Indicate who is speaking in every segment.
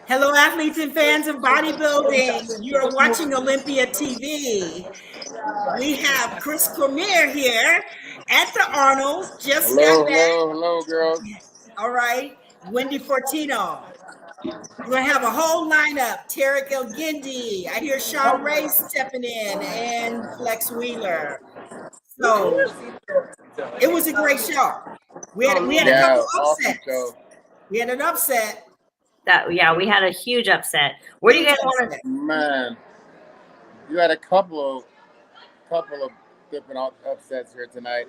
Speaker 1: Hello, athletes and fans of bodybuilding. You are watching Olympia TV. We have Chris Cormier here at the Arnold. Just got
Speaker 2: Hello,
Speaker 1: back.
Speaker 2: hello, hello, girls.
Speaker 1: All right. Wendy Fortino. We're going to have a whole lineup. Tarek El Gindi. I hear Sean Ray stepping in and Flex Wheeler. So it was a great show. We had a couple
Speaker 2: Awesome
Speaker 1: upsets.
Speaker 2: show.
Speaker 1: We had an upset.
Speaker 3: We had a huge upset. Where do you guys want to?
Speaker 2: Man, you had a couple of different upsets here tonight.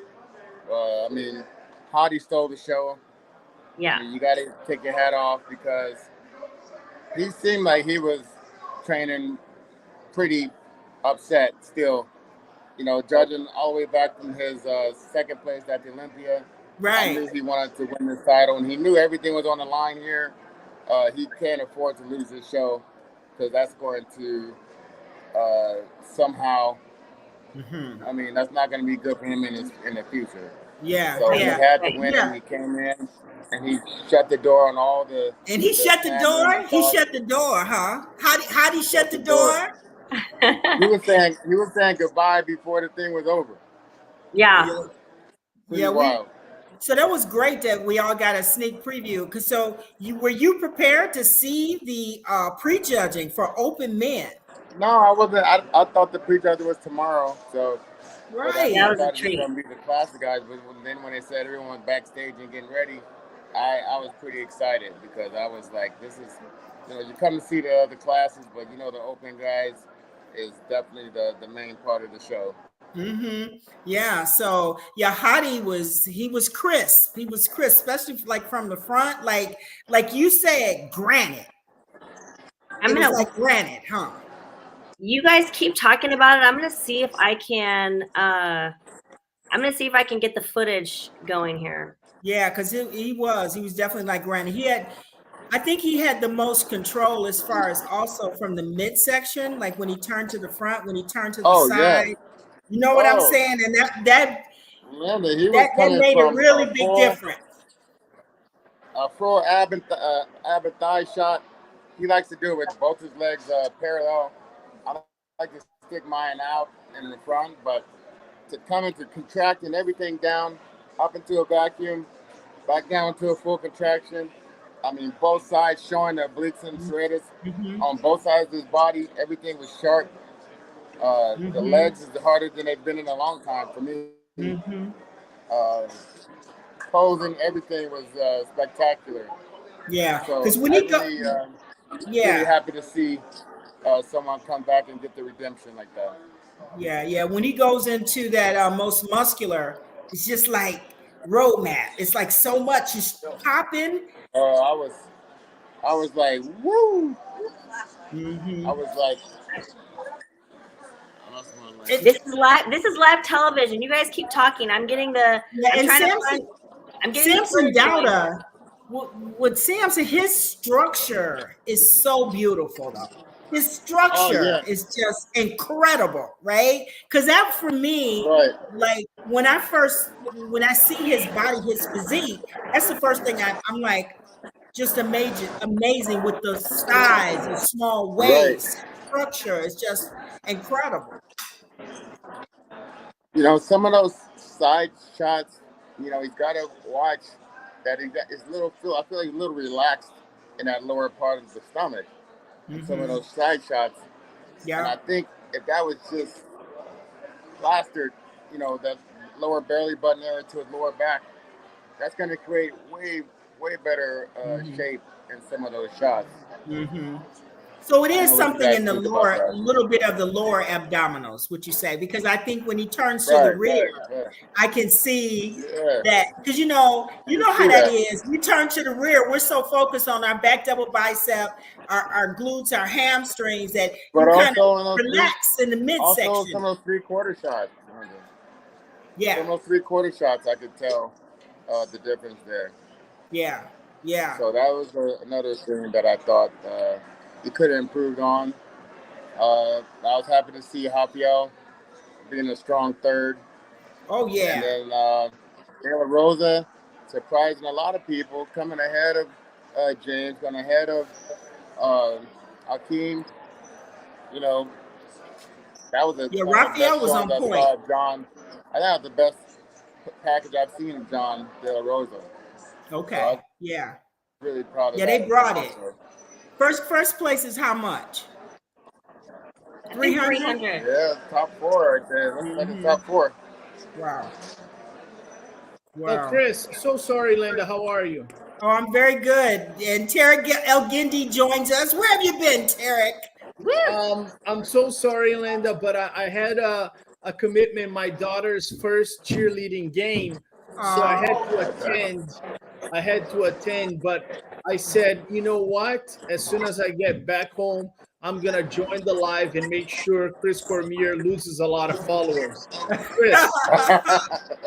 Speaker 2: I mean, Hottie stole the show.
Speaker 3: Yeah.
Speaker 2: You got to take your hat off because he seemed like he was training pretty upset still. You know, judging all the way back from his second place at the Olympia.
Speaker 1: Right.
Speaker 2: I knew he wanted to win this title, and he knew everything was on the line here. He can't afford to lose this show because that's going to somehow. I mean, that's not going to be good for him in the future.
Speaker 1: Yeah.
Speaker 2: So he had to win, and he came in and he shut the door on all the.
Speaker 1: And he shut the door. He shut the door, huh? How did he shut the door?
Speaker 2: He was saying goodbye before the thing was over.
Speaker 3: Yeah.
Speaker 1: So that was great that we all got a sneak preview. Cause were you prepared to see the prejudging for open men?
Speaker 2: No, I wasn't. I thought the prejudging was tomorrow. So
Speaker 1: right,
Speaker 3: that was a
Speaker 2: It
Speaker 3: treat.
Speaker 2: was gonna be the classic guys, but then when they said everyone was backstage and getting ready, I was pretty excited because I was like, this is, you come to see the other classes, but the open guys is definitely the main part of the show.
Speaker 1: Yeah. So Hottie was crisp. He was crisp, especially like from the front, like you said, granite. Like granite, huh?
Speaker 3: You guys keep talking about it. I'm gonna see if I can. I'm gonna see if I can get the footage going here.
Speaker 1: Yeah, because he was definitely like granite. I think he had the most control as far as also from the midsection, like when he turned to the front, when he turned to the side. Yeah. You know what I'm saying? And that made a really big difference.
Speaker 2: A full ab and thigh shot. He likes to do it with both his legs parallel. I like to stick mine out in the front, but to come into contracting everything down, up into a vacuum, back down into a full contraction. I mean, both sides showing the obliques and serratus on both sides of his body. Everything was sharp. The legs is harder than they've been in a long time for me. Posing, everything was spectacular.
Speaker 1: Yeah, because
Speaker 2: so
Speaker 1: when he goes,
Speaker 2: really happy to see someone come back and get the redemption like that.
Speaker 1: Yeah. When he goes into that most muscular, it's just like roadmap. It's like so much is popping.
Speaker 2: I was like, woo. I was like.
Speaker 3: This is live television. You guys keep talking. I'm getting the. I'm getting
Speaker 1: Samson Dauda. With Samson, his structure is so beautiful, though. His structure is just incredible, right? Because that for me, like when I see his body, his physique, that's the first thing I'm like, just amazing with the size, the small waist, structure is just incredible.
Speaker 2: Some of those side shots, he's got to watch that he got his little feel. I feel like he's a little relaxed in that lower part of the stomach. Some of those side shots. Yeah. And I think if that was just plastered, that lower belly button area to his lower back, that's going to create way better shape in some of those shots.
Speaker 1: So it is something in the lower, a little bit of the lower abdominals, would you say? Because I think when he turns to the rear, I can see that, because you know how that is. We turn to the rear, we're so focused on our back double bicep, our glutes, our hamstrings, that you kind of relax in the midsection.
Speaker 2: Also, some of those 3/4 shots.
Speaker 1: Yeah.
Speaker 2: Some of those 3/4 shots, I could tell the difference there.
Speaker 1: Yeah.
Speaker 2: So that was another thing that I thought he could have improved on. I was happy to see Rafael being a strong third.
Speaker 1: Oh, yeah.
Speaker 2: And then De La Rosa surprising a lot of people, coming ahead of James, going ahead of Akeem, you know, that was
Speaker 1: Yeah,
Speaker 2: one of the
Speaker 1: Raphael
Speaker 2: best
Speaker 1: was
Speaker 2: showings
Speaker 1: on
Speaker 2: I
Speaker 1: point.
Speaker 2: saw of John. I think that was the best package I've seen of John De La Rosa.
Speaker 1: Okay.
Speaker 2: So
Speaker 1: Yeah.
Speaker 2: I'm really proud of
Speaker 1: Yeah,
Speaker 2: that.
Speaker 1: they brought it.
Speaker 2: Also.
Speaker 1: First place is how much?
Speaker 3: I think
Speaker 1: 300?
Speaker 3: 300.
Speaker 2: Yeah, top 4 right there. Looks like a top 4.
Speaker 1: Wow.
Speaker 4: Oh,
Speaker 1: Wow.
Speaker 4: Chris, so sorry, Linda. How are you?
Speaker 1: Oh, I'm very good. And Tarek El-Gindi joins us. Where have you been, Tarek?
Speaker 4: I'm so sorry, Linda, but I had a commitment, my daughter's first cheerleading game. So I had to attend. But I said, you know what? As soon as I get back home, I'm going to join the live and make sure Chris Cormier loses a lot of followers.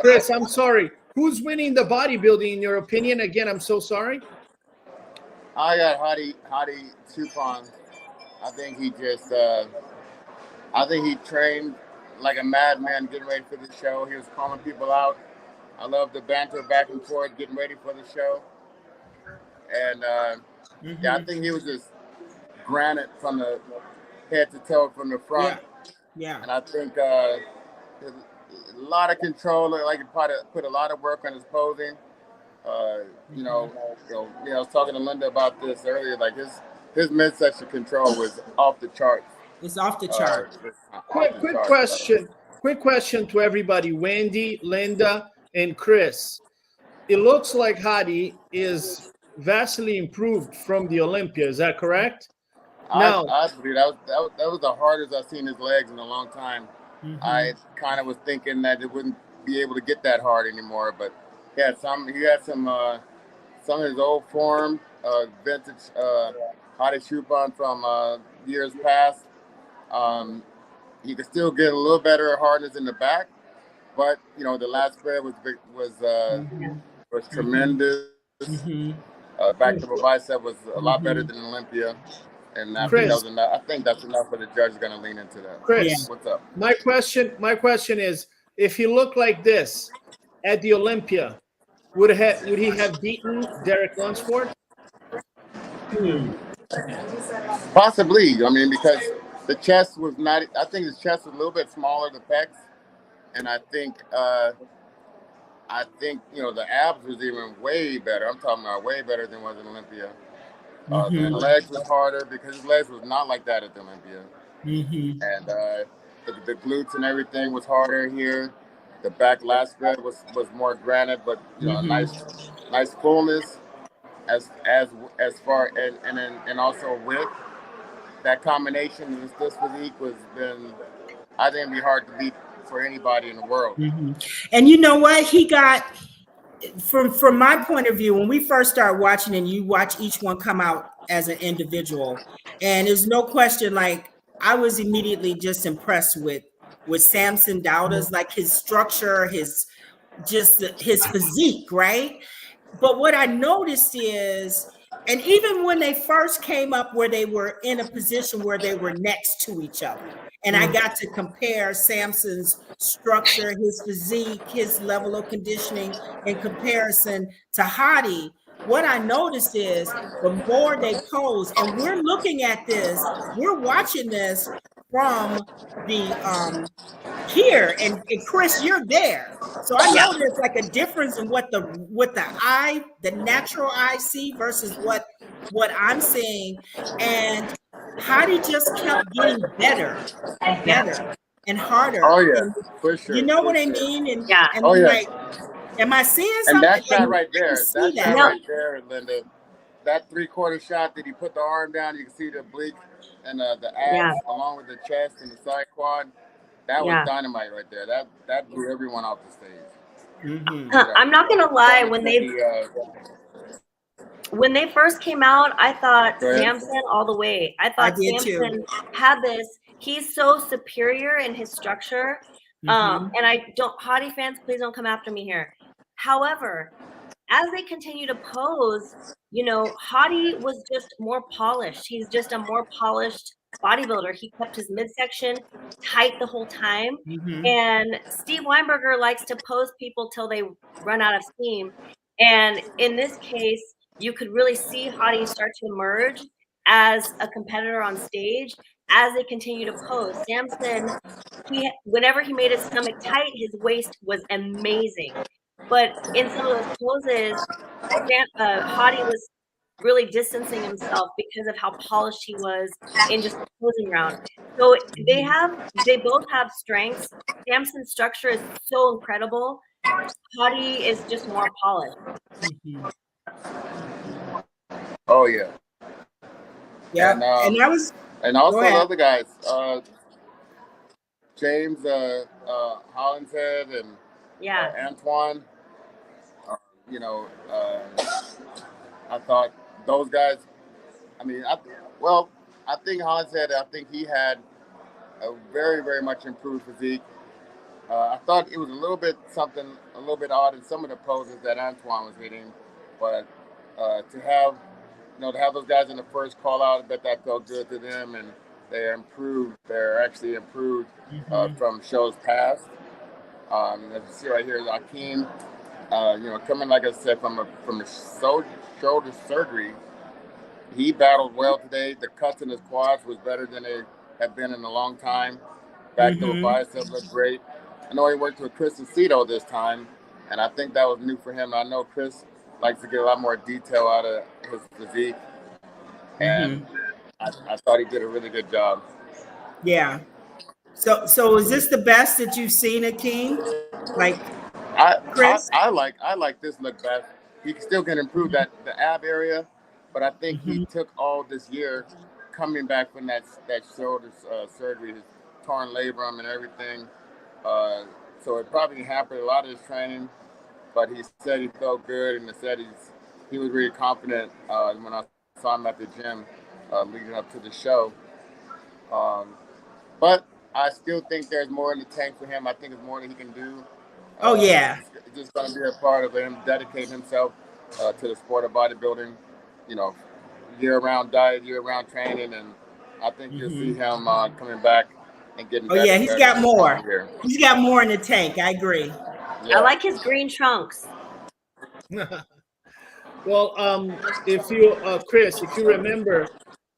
Speaker 4: Chris, I'm sorry. Who's winning the bodybuilding in your opinion? Again, I'm so sorry.
Speaker 2: I got Hadi Choopan. I think he just, I think he trained like a madman getting ready for the show. He was calling people out. I love the banter back and forth, getting ready for the show. And yeah, I think he was just granite from the head to toe from the front.
Speaker 1: Yeah.
Speaker 2: And I think a lot of control. Like he probably put a lot of work on his posing. You know, I was talking to Linda about this earlier. Like his midsection control was off the charts.
Speaker 1: It's off the chart.
Speaker 4: Quick question to everybody: Wendy, Linda, and Chris. It looks like Hadi is vastly improved from the Olympia. Is that correct?
Speaker 2: I believe that was the hardest I've seen his legs in a long time. I kind of was thinking that it wouldn't be able to get that hard anymore, but he had some of his old form, vintage Hadi Choopan from years past. He could still get a little better hardness in the back, but you know the last spread was tremendous. Back to the bicep was a lot better than Olympia, and I think that was enough. I think that's enough for the judge is going to lean into that.
Speaker 4: Chris,
Speaker 2: what's up?
Speaker 4: My question is: if he looked like this at the Olympia, would he have beaten Derek Lunsford?
Speaker 2: Possibly. I mean, because the chest was not. I think his chest was a little bit smaller, the pecs, and I think you know the abs was even way better. I'm talking about way better than was in Olympia. The legs was harder because his legs was not like that at the Olympia, and the glutes and everything was harder here. The back last spread was more granite, but you know, nice fullness as far and also width. That combination of this physique was been, I think, it'd be hard to beat for anybody in the world.
Speaker 1: And you know what? He got, from my point of view, when we first started watching and you watch each one come out as an individual, and there's no question, like I was immediately just impressed with Samson Dauda's, like his structure, his physique, right? But what I noticed is, and even when they first came up where they were in a position where they were next to each other, and I got to compare Samson's structure, his physique, his level of conditioning in comparison to Hadi, what I noticed is the more they pose, and we're looking at this, we're watching this from the here, and Chris, you're there. So I know there's like a difference in what the natural eye see versus what I'm seeing. And Hadi just kept getting better and better and harder.
Speaker 2: Oh yeah, for sure.
Speaker 1: You know what I mean? And like, am I seeing something?
Speaker 2: And that shot right there, right there, Linda, that 3/4 shot that he put the arm down, you can see the oblique and the abs along with the chest and the side quad. That was dynamite right there. That blew everyone off the stage.
Speaker 3: I'm not gonna lie, when they first came out, I thought Samson all the way. I thought Samson had this. He's so superior in his structure. And Hadi fans, please don't come after me here. However, as they continue to pose, you know, Hadi was just more polished. He's just a more polished bodybuilder. He kept his midsection tight the whole time. And Steve Weinberger likes to pose people till they run out of steam. And in this case, you could really see Hadi start to emerge. as a competitor on stage as they continue to pose. Samson, whenever he made his stomach tight, his waist was amazing. But in some of those poses, Hottie was really distancing himself because of how polished he was in just the posing round. So they both have strengths. Samson's structure is so incredible. Hottie is just more polished.
Speaker 2: Oh yeah.
Speaker 1: Yeah, and that was,
Speaker 2: and also the other guys, James Hollinshead and Antoine. I thought those guys. I mean, I think Hollinshead. I think he had a very, very much improved physique. I thought it was a little bit odd in some of the poses that Antoine was hitting, but to have those guys in the first call out, I bet that felt good to them, and they're improved. They're actually improved from shows past. As you see right here, Akeem, coming, like I said, from the shoulder surgery, he battled well today. The cuts in his quads was better than they have been in a long time. Back to the biceps looked great. I know he worked with Chris Aceto this time, and I think that was new for him. I know Chris likes to get a lot more detail out of his physique, and I thought he did a really good job.
Speaker 1: Yeah. So is this the best that you've seen, Akeem? Like, Chris?
Speaker 2: I like this look best. He still can improve the ab area, but I think he took all this year coming back from that shoulder surgery, his torn labrum and everything. So it probably hampered a lot of his training, but he said he felt good, and he said he was really confident when I saw him at the gym leading up to the show. But I still think there's more in the tank for him. I think there's more that he can do. It's just going to be a part of him dedicating himself to the sport of bodybuilding, year-round diet, year-round training, and I think you'll see him coming back and getting better.
Speaker 1: Oh, yeah, he's got more. He's got more in the tank. I agree.
Speaker 3: Yeah. I like his green trunks.
Speaker 4: Well, Chris, if you remember,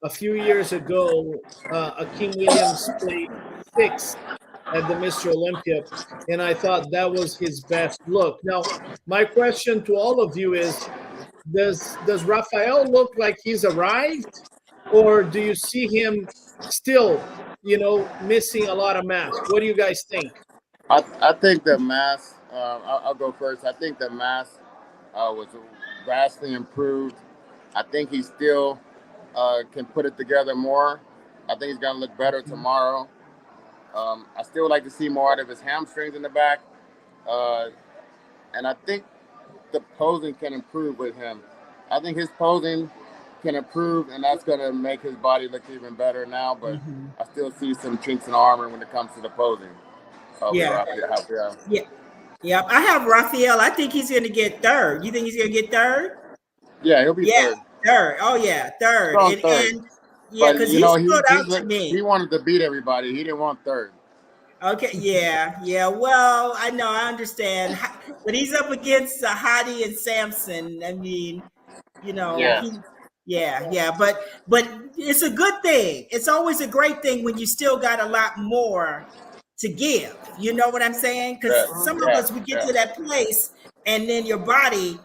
Speaker 4: a few years ago, Akeem Williams played 6th at the Mr. Olympia, and I thought that was his best look. Now, my question to all of you is, does Rafael look like he's arrived, or do you see him still, missing a lot of mass? What do you guys think?
Speaker 2: I think the mass, I'll go first. I think the mass was vastly improved. I think he still can put it together more. I think he's going to look better tomorrow. I still like to see more out of his hamstrings in the back. And I think the posing can improve with him. I think his posing can improve, and that's going to make his body look even better now. But I still see some chinks in armor when it comes to the posing.
Speaker 1: Yeah. I have Rafael. I think he's going to get 3rd. You think he's going to get 3rd?
Speaker 2: Yeah, he'll be 3rd.
Speaker 1: 3rd. Oh, yeah, 3rd. And yeah, because he stood out to me.
Speaker 2: He wanted to beat everybody. He didn't want 3rd.
Speaker 1: Okay, yeah. Well, I know, I understand. But he's up against Hottie and Samson. I mean, but it's a good thing. It's always a great thing when you still got a lot more to give. You know what I'm saying? Because some of us, we get to that place, and then your body,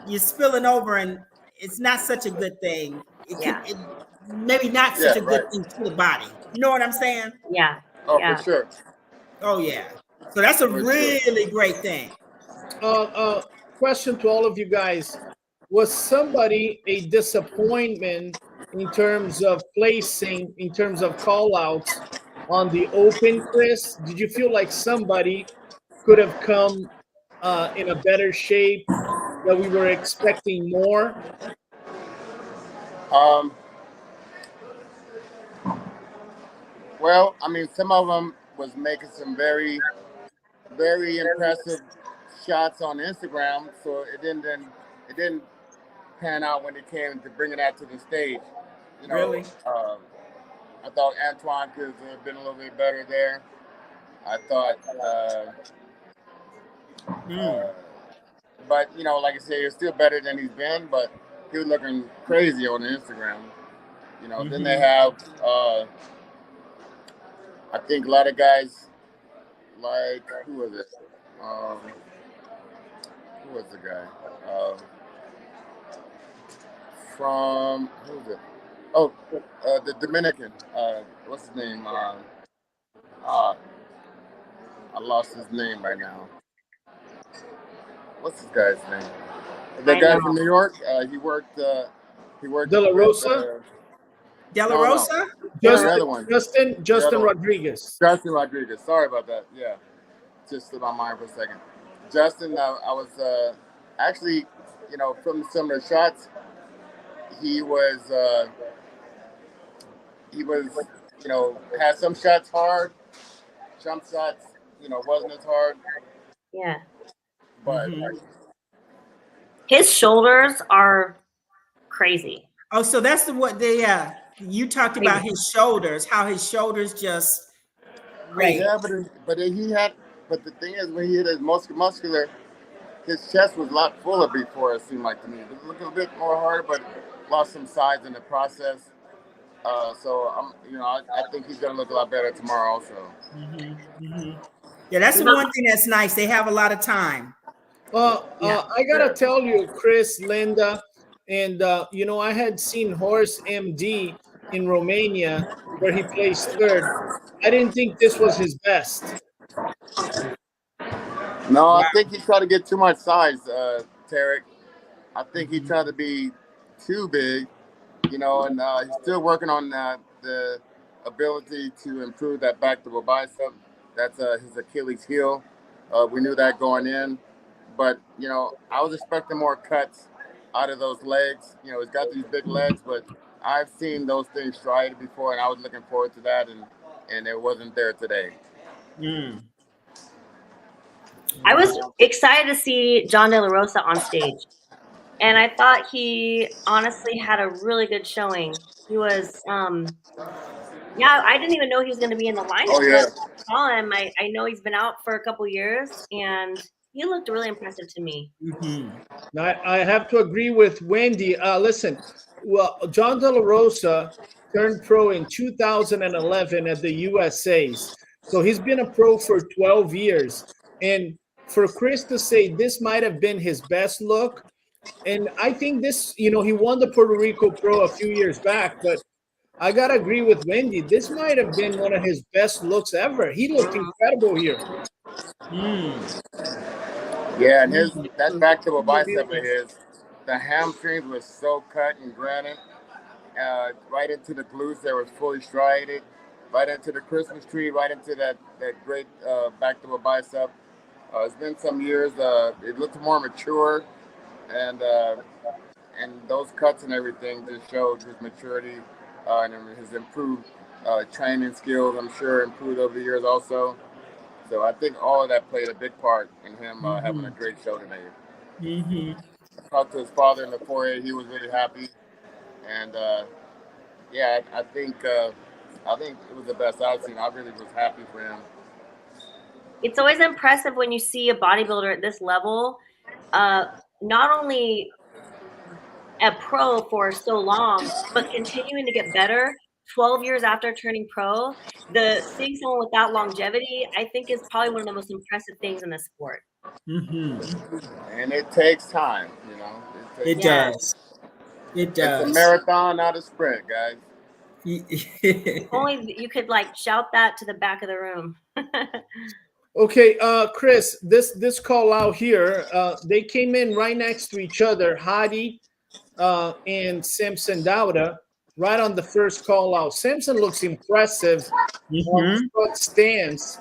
Speaker 1: you're spilling over, and it's not such a good thing. Maybe not such a good thing to the body. You know what I'm saying?
Speaker 3: Yeah.
Speaker 2: Oh, for sure.
Speaker 1: Oh, yeah. So that's a really great thing.
Speaker 4: Question to all of you guys. Was somebody a disappointment in terms of placing, in terms of call-outs on the open, Chris? Did you feel like somebody could have come in a better shape, that we were expecting more?
Speaker 2: Well, I mean, some of them was making some very, very impressive shots on Instagram, so it didn't pan out when it came to bringing that to the stage.
Speaker 1: Really?
Speaker 2: I thought Antoine could have been a little bit better there. I thought, but like I said, he's still better than he's been, but he was looking crazy on Instagram. You know, then they have, I think a lot of guys like, who was it? Who was the guy? From, who was it? Oh, the Dominican. What's his name? I lost his name right now. What's this guy's name? The guy from New York. He worked.
Speaker 4: De La Rosa.
Speaker 1: De La Rosa.
Speaker 4: Justin Rodriguez.
Speaker 2: Justin Rodriguez. Sorry about that. Yeah, just slipped my mind for a second. Justin, I was actually, you know, from some of the shots, he was, you know, had some shots hard, some shots, you know, wasn't as hard.
Speaker 3: Yeah.
Speaker 2: But
Speaker 3: his shoulders are crazy.
Speaker 1: Oh, so that's you talked about his shoulders, how his shoulders just
Speaker 2: Yeah, but the thing is, when he hit his muscular, his chest was a lot fuller before, it seemed like to me. It looked a bit more hard, but lost some size in the process. So I think he's gonna look a lot better tomorrow also.
Speaker 1: Yeah, that's the one thing that's nice. They have a lot of time.
Speaker 4: I gotta tell you, Chris, Linda, and you know, I had seen Horst MD in Romania where he placed third. I didn't think this was his best.
Speaker 2: No, I think he tried to get too much size, Tarek. I think he tried to be too big, you know, and he's still working on the ability to improve that back double bicep. That's his Achilles heel. We knew that going in, but you know, I was expecting more cuts out of those legs. You know, he's got these big legs, but I've seen those things striated before, and I was looking forward to that, and it wasn't there today.
Speaker 3: I was excited to see John De La Rosa on stage, and I thought he honestly had a really good showing. He was, I didn't even know he was going to be in the lineup.
Speaker 2: Oh yeah,
Speaker 3: I saw him. I know he's been out for a couple years, and he looked really impressive to me.
Speaker 4: I have to agree with Wendy. Listen, well, John De La Rosa turned pro in 2011 at the USA's. So he's been a pro for 12 years. And for Chris to say this might have been his best look, and I think this, you know, he won the Puerto Rico Pro a few years back, but I got to agree with Wendy. This might have been one of his best looks ever. He looked incredible here.
Speaker 2: Yeah, and that back double bicep of his, the hamstrings was so cut and granite, right into the glutes that was fully striated, right into the Christmas tree, right into that great back double bicep. It's been some years. It looked more mature, and those cuts and everything just showed his maturity and his improved training skills. I'm sure improved over the years also. So I think all of that played a big part in him having a great show today. I talked to his father in the foyer. He was really happy, and I think it was the best I've seen. I really was happy for him.
Speaker 3: It's always impressive when you see a bodybuilder at this level, not only a pro for so long, but continuing to get better. 12 years after turning pro, seeing someone with that longevity, I think is probably one of the most impressive things in the sport.
Speaker 2: And it takes time, you know.
Speaker 1: It does. It does.
Speaker 2: It's a marathon, not a sprint, guys.
Speaker 3: If only you could like shout that to the back of the room.
Speaker 4: Okay, Chris, this call out here, they came in right next to each other, Hadi and Samson Dauda, right on the first call out. Samson looks impressive on front stance,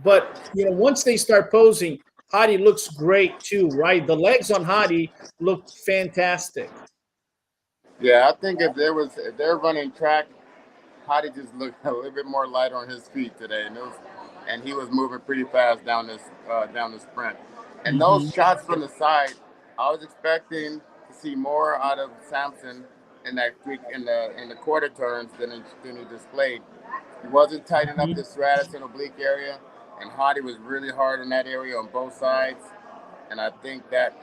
Speaker 4: but you know, once they start posing, Hadi looks great too, right? The legs on Hadi look fantastic.
Speaker 2: Yeah, I think if they're running track, Hadi just looked a little bit more light on his feet today, and he was moving pretty fast down the sprint. And those shots from the side, I was expecting to see more out of Samson in the quarter turns than he displayed. He wasn't tightening up the serratus and oblique area, and Hadi was really hard in that area on both sides. And I think that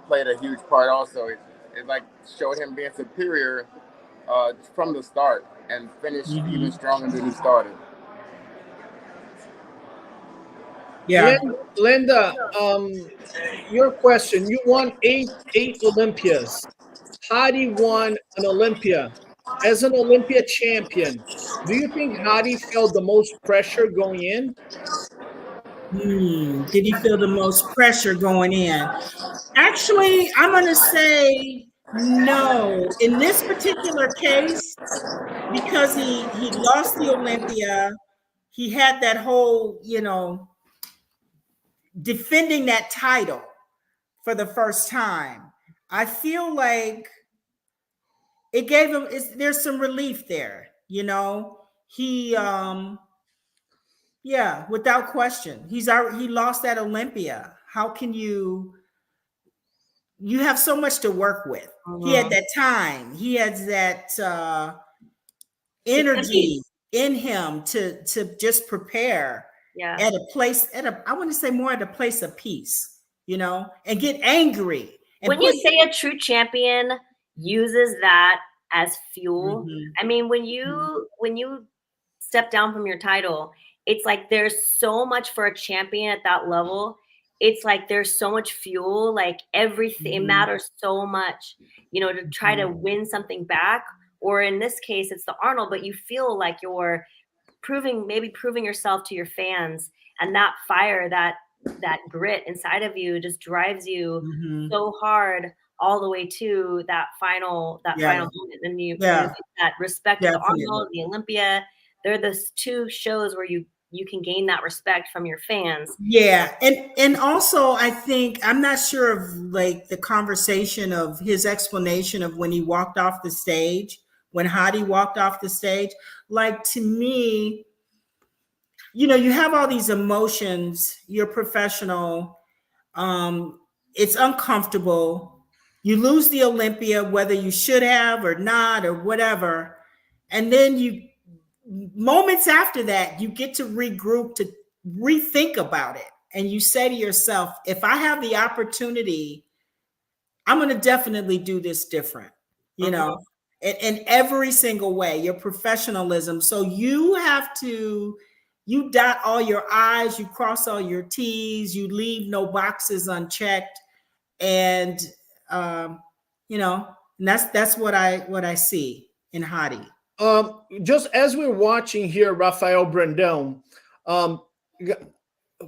Speaker 2: played a huge part also. it like showed him being superior from the start and finished even stronger than he started.
Speaker 4: Yeah, Linda, your question. You won eight Olympias. Hadi won an Olympia. As an Olympia champion, do you think Hadi felt the most pressure going in?
Speaker 1: Did he feel the most pressure going in? Actually, I'm going to say no. In this particular case, because he lost the Olympia, he had that whole, defending that title for the first time. I feel like it gave him, there's some relief there, he yeah, without question. He lost that Olympia. How can you have so much to work with. He had that time. He has that energy in him to just prepare at a place, I want to say more at a place of peace, and get angry. And
Speaker 3: when you say a true champion uses that as fuel, I mean, when you step down from your title, it's like there's so much for a champion at that level. It's like there's so much fuel, like everything matters so much, to try to win something back. Or in this case, it's the Arnold, but you feel like you're proving yourself to your fans, and that fire, that grit inside of you just drives you so hard all the way to that final moment. And you get that respect of the Arnold, the Olympia. They're the two shows where you can gain that respect from your fans.
Speaker 1: Yeah. And also, I think, I'm not sure of like the conversation of his explanation of when he walked off the stage, when Hadi walked off the stage. Like, to me, you have all these emotions, you're professional, it's uncomfortable. You lose the Olympia, whether you should have or not or whatever. And then moments after that, you get to regroup, to rethink about it. And you say to yourself, if I have the opportunity, I'm going to definitely do this different, in every single way, your professionalism. So you have to, you dot all your I's, you cross all your T's, you leave no boxes unchecked. And, and that's what I see in Hadi.
Speaker 4: Just as we're watching here, Rafael Brandão,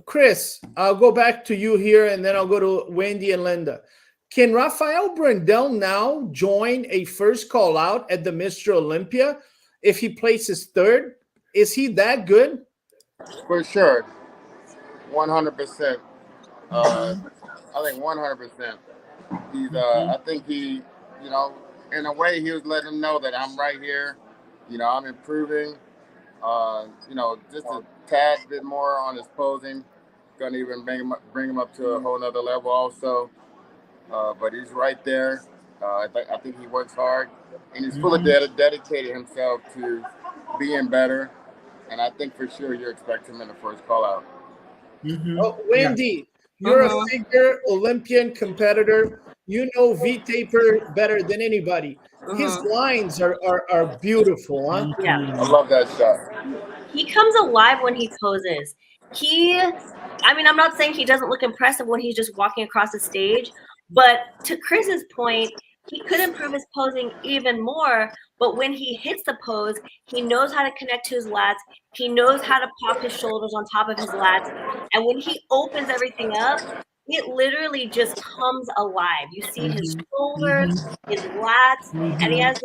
Speaker 4: Chris, I'll go back to you here, and then I'll go to Wendy and Linda. Can Rafael Brandão now join a first call out at the Mr. Olympia if he places third? Is he that good?
Speaker 2: For sure. 100%. I think 100%. He's I think he, in a way, he was letting him know that I'm right here. I'm improving. Just a tad bit more on his posing. Gonna even bring him up to a whole nother level also. But he's right there. I think he works hard, and he's fully dedicated himself to being better. And I think for sure you expect him in the first call out.
Speaker 4: Oh, Wendy, you're a figure Olympian competitor. You know V-Taper better than anybody. His lines are beautiful, huh?
Speaker 3: Yeah.
Speaker 2: I love that shot.
Speaker 3: He comes alive when he poses. I'm not saying he doesn't look impressive when he's just walking across the stage, but to Chris's point, he could improve his posing even more. But when he hits the pose, he knows how to connect to his lats. He knows how to pop his shoulders on top of his lats. And when he opens everything up, it literally just comes alive. You see his shoulders, his lats, and he has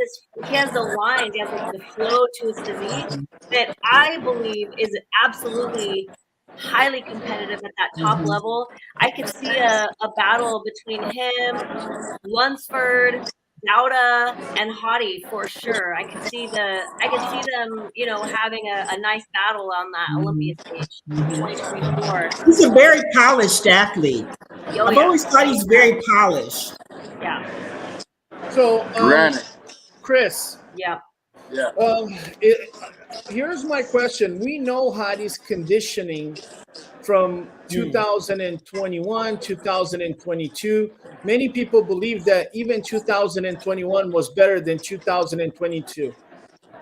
Speaker 3: the lines, he has like the flow to his physique that I believe is absolutely highly competitive at that top level. I could see a battle between him, Lunsford, Dauda, and Hadi for sure. I could see them, having a nice battle on that Olympia stage in 2024.
Speaker 1: He's a very polished athlete. I've always thought he's very polished.
Speaker 3: Yeah.
Speaker 4: So, Chris.
Speaker 3: Yeah.
Speaker 4: Here's my question. We know Hadi's conditioning from 2021, 2022. Many people believe that even 2021 was better than 2022.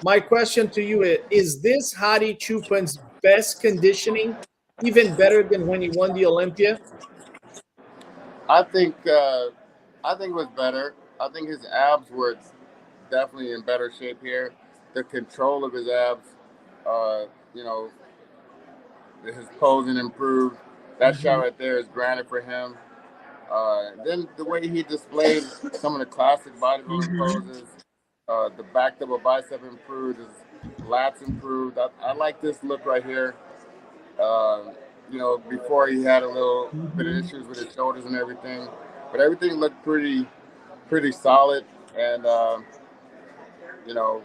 Speaker 4: My question to you is this Hadi Choopan's best conditioning, even better than when he won the Olympia?
Speaker 2: I think it was better. I think his abs were definitely in better shape here. The control of his abs, you know, his posing improved. That shot right there is granted for him. Then the way he displayed some of the classic bodybuilding poses, the back double bicep improved, his lats improved. I like this look right here. You know, before he had a little bit of issues with his shoulders and everything, but everything looked pretty solid, and you know,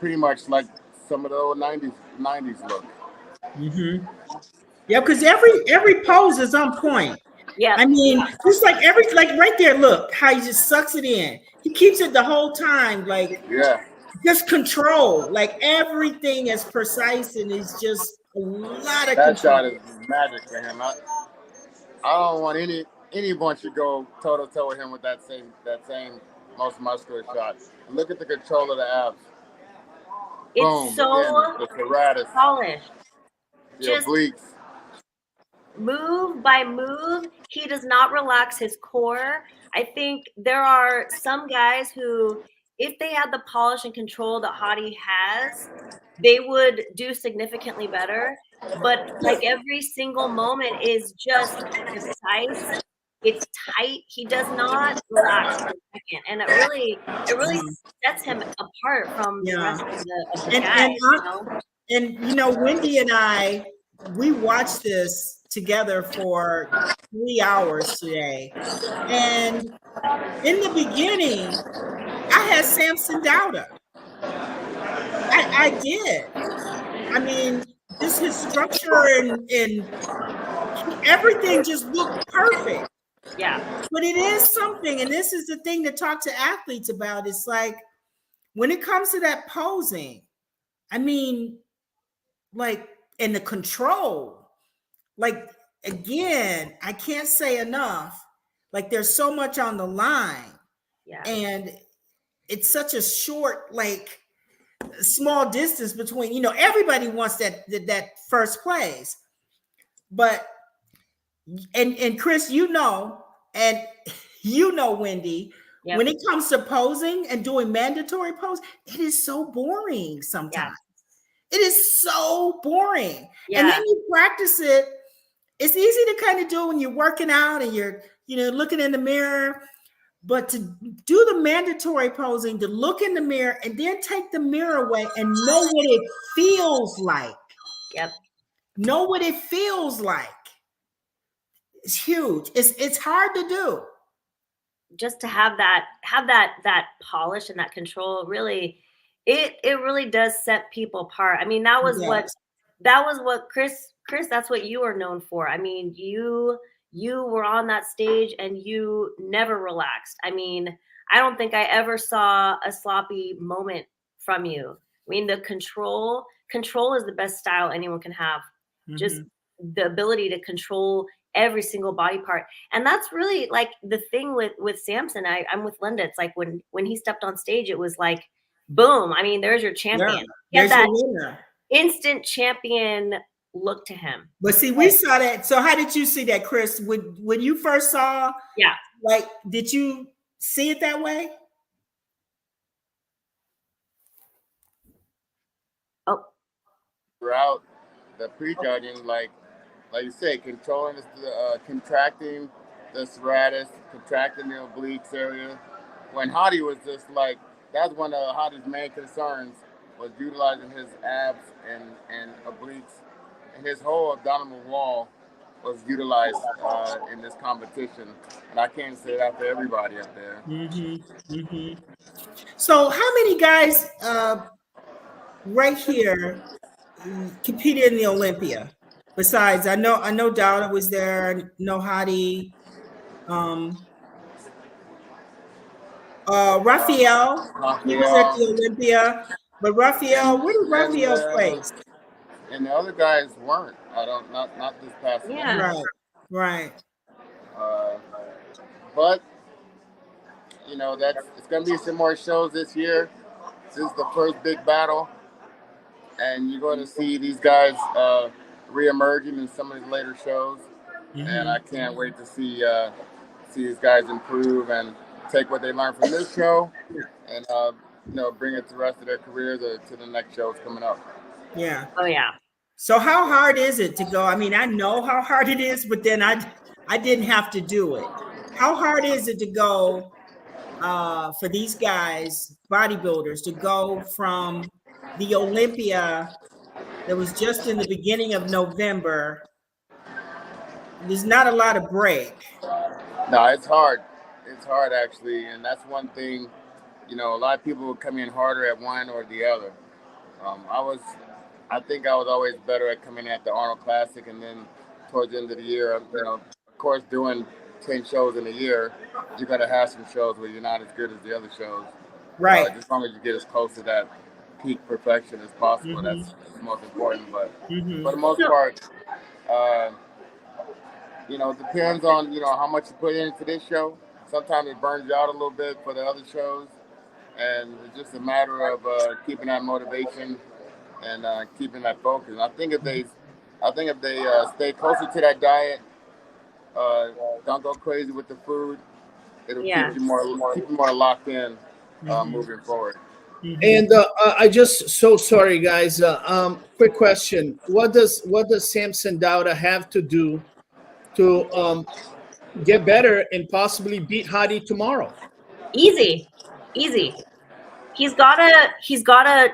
Speaker 2: pretty much like some of the old 90s look.
Speaker 1: Yeah, because every pose is on point.
Speaker 3: Yeah.
Speaker 1: I mean, just like right there, look how he just sucks it in. He keeps it the whole time, like just control. Like everything is precise, and it's just a lot of
Speaker 2: that
Speaker 1: control.
Speaker 2: shot is magic for him. I don't want anyone should go toe to toe with him with that same most muscular shot. Look at the control of the abs.
Speaker 3: It's
Speaker 2: boom,
Speaker 3: so
Speaker 2: the serratus.
Speaker 3: polished.
Speaker 2: Yeah,
Speaker 3: Just
Speaker 2: obliques.
Speaker 3: Move by move, he does not relax his core. I think there are some guys who, if they had the polish and control that Hadi has, they would do significantly better. But like every single moment is just precise. It's tight. He does not relax for a second, and it really sets him apart from the rest of the guys.
Speaker 1: And you know, Wendy and I, we watched this together for 3 hours today, and in the beginning, I had Samson Dauda. I did. I mean, just his structure and everything just looked perfect.
Speaker 3: Yeah.
Speaker 1: But it is something, and this is the thing to talk to athletes about. It's like when it comes to that posing, I mean, like, and the control, like, again, I can't say enough. Like, there's so much on the line.
Speaker 3: Yeah.
Speaker 1: And it's such a short, like, small distance between, you know, everybody wants that first place. But and Chris, you know, and you know, Wendy, when it comes to posing and doing mandatory pose, it is so boring sometimes. It is so boring. And then you practice it. It's easy to kind of do it when you're working out and you're, you know, looking in the mirror. But to do the mandatory posing, to look in the mirror and then take the mirror away and know what it feels like.
Speaker 3: Yep.
Speaker 1: Know what it feels like. It's huge. It's hard to do.
Speaker 3: Just to have that polish and that control, really, it really does set people apart. I mean, that was what Chris, that's what you are known for. I mean, you were on that stage and you never relaxed. I mean, I don't think I ever saw a sloppy moment from you. I mean, the control is the best style anyone can have. Just the ability to control every single body part. And that's really like the thing with Samson. I'm with Linda. It's like when he stepped on stage, it was like, boom. I mean, there's your champion.
Speaker 1: Yeah, there's your winner.
Speaker 3: Instant champion look to him.
Speaker 1: But see, we saw that. So how did you see that, Chris? When you first saw, like, did you see it that way?
Speaker 3: Oh.
Speaker 2: Throughout the prejudging, like you say, controlling contracting the serratus, contracting the obliques area. When Hadi was just like, that's one of Hadi's main concerns, was utilizing his abs and obliques, and his whole abdominal wall was utilized in this competition. And I can't say that for everybody up there.
Speaker 1: So how many guys right here competed in the Olympia? Besides, I know Dauda was there, no Hadi. Raphael, he was at the Olympia. But Raphael, where did Raphael place?
Speaker 2: and the other guys weren't. I don't not this past
Speaker 3: Yeah.
Speaker 1: Right.
Speaker 2: But you know, it's gonna be some more shows this year. This is the first big battle, and you're going to see these guys reemerging in some of these later shows. And I can't wait to see these guys improve and take what they learned from this show and you know, bring it to the rest of their career to the next shows coming up.
Speaker 1: Yeah.
Speaker 3: Oh yeah.
Speaker 1: So how hard is it to go? I mean, I know how hard it is, but then I didn't have to do it. How hard is it to go for these guys, bodybuilders, to go from the Olympia that was just in the beginning of November? There's not a lot of break.
Speaker 2: No, it's hard. It's hard actually, and that's one thing. You know, a lot of people will come in harder at one or the other. I think I was always better at coming at the Arnold Classic, and then towards the end of the year, you know, of course, doing 10 shows in a year, you're gonna have some shows where you're not as good as the other shows.
Speaker 1: Right.
Speaker 2: As long as you get as close to that peak perfection as possible, that's the most important. But for the most part, you know, it depends on, you know, how much you put into this show. Sometimes it burns you out a little bit for the other shows, and it's just a matter of keeping that motivation and keeping that focus. I think if they stay closer to that diet, don't go crazy with the food, it'll keep you more locked in moving forward.
Speaker 4: And I just so sorry, guys. Quick question: What does Samson Dauda have to do to get better and possibly beat Hadi tomorrow?
Speaker 3: Easy. He's gotta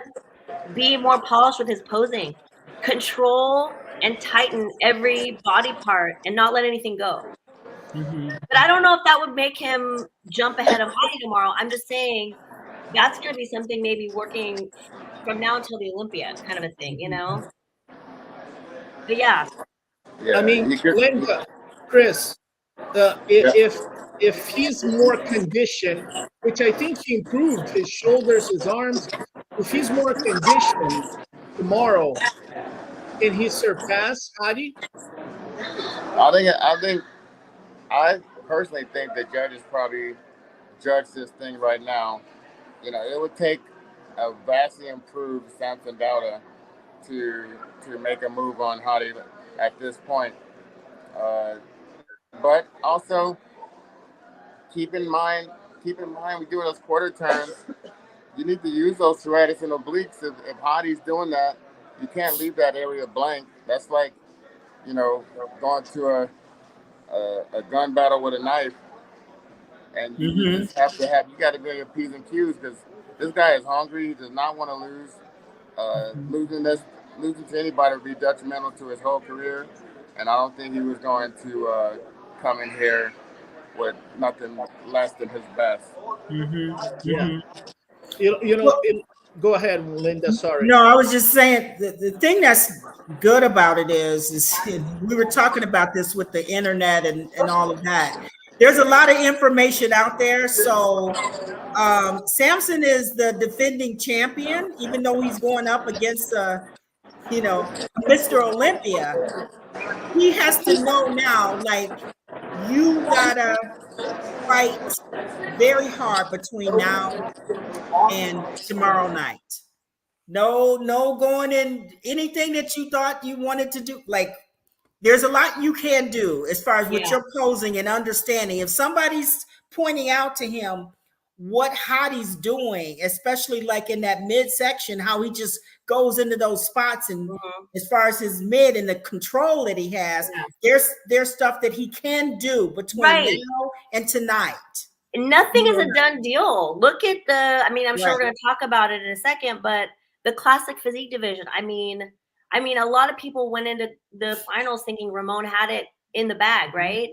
Speaker 3: be more polished with his posing, control and tighten every body part, and not let anything go. But I don't know if that would make him jump ahead of Hadi tomorrow. I'm just saying that's going to be something maybe working from now until the Olympia, kind of a thing, you know. But yeah.
Speaker 4: I mean, Linda, Chris, if he's more conditioned, which I think he improved his shoulders, his arms, if he's more conditioned tomorrow, can he surpass Hadi?
Speaker 2: I personally think the judges probably judge this thing right now. You know, it would take a vastly improved Samson Dauda to make a move on Hadi at this point. But also keep in mind we're doing those quarter turns. You need to use those serratus and obliques. If Hadi's doing that, you can't leave that area blank. That's like, you know, going to a gun battle with a knife, and you just have to you got to be your P's and Q's, because this guy is hungry. He does not want to lose. Losing to anybody would be detrimental to his whole career, and I don't think he was going to come in here with nothing less than his best.
Speaker 4: Yeah. You know, go ahead, Linda. Sorry.
Speaker 1: No, I was just saying the thing that's good about it is we were talking about this with the internet and all of that. There's a lot of information out there. So Samson is the defending champion, even though he's going up against Mr. Olympia. He has to know now, like, you gotta fight very hard between now and tomorrow night. No going in anything that you thought you wanted to do. Like, there's a lot you can do as far as with your posing and understanding. If somebody's pointing out to him what Hadi's doing, especially like in that midsection, how he just goes into those spots, and as far as his mid and the control that he has, there's stuff that he can do between now and tonight.
Speaker 3: Nothing is a done deal. Look at I'm sure we're going to talk about it in a second, but the classic physique division. I mean, a lot of people went into the finals thinking Ramon had it in the bag, right?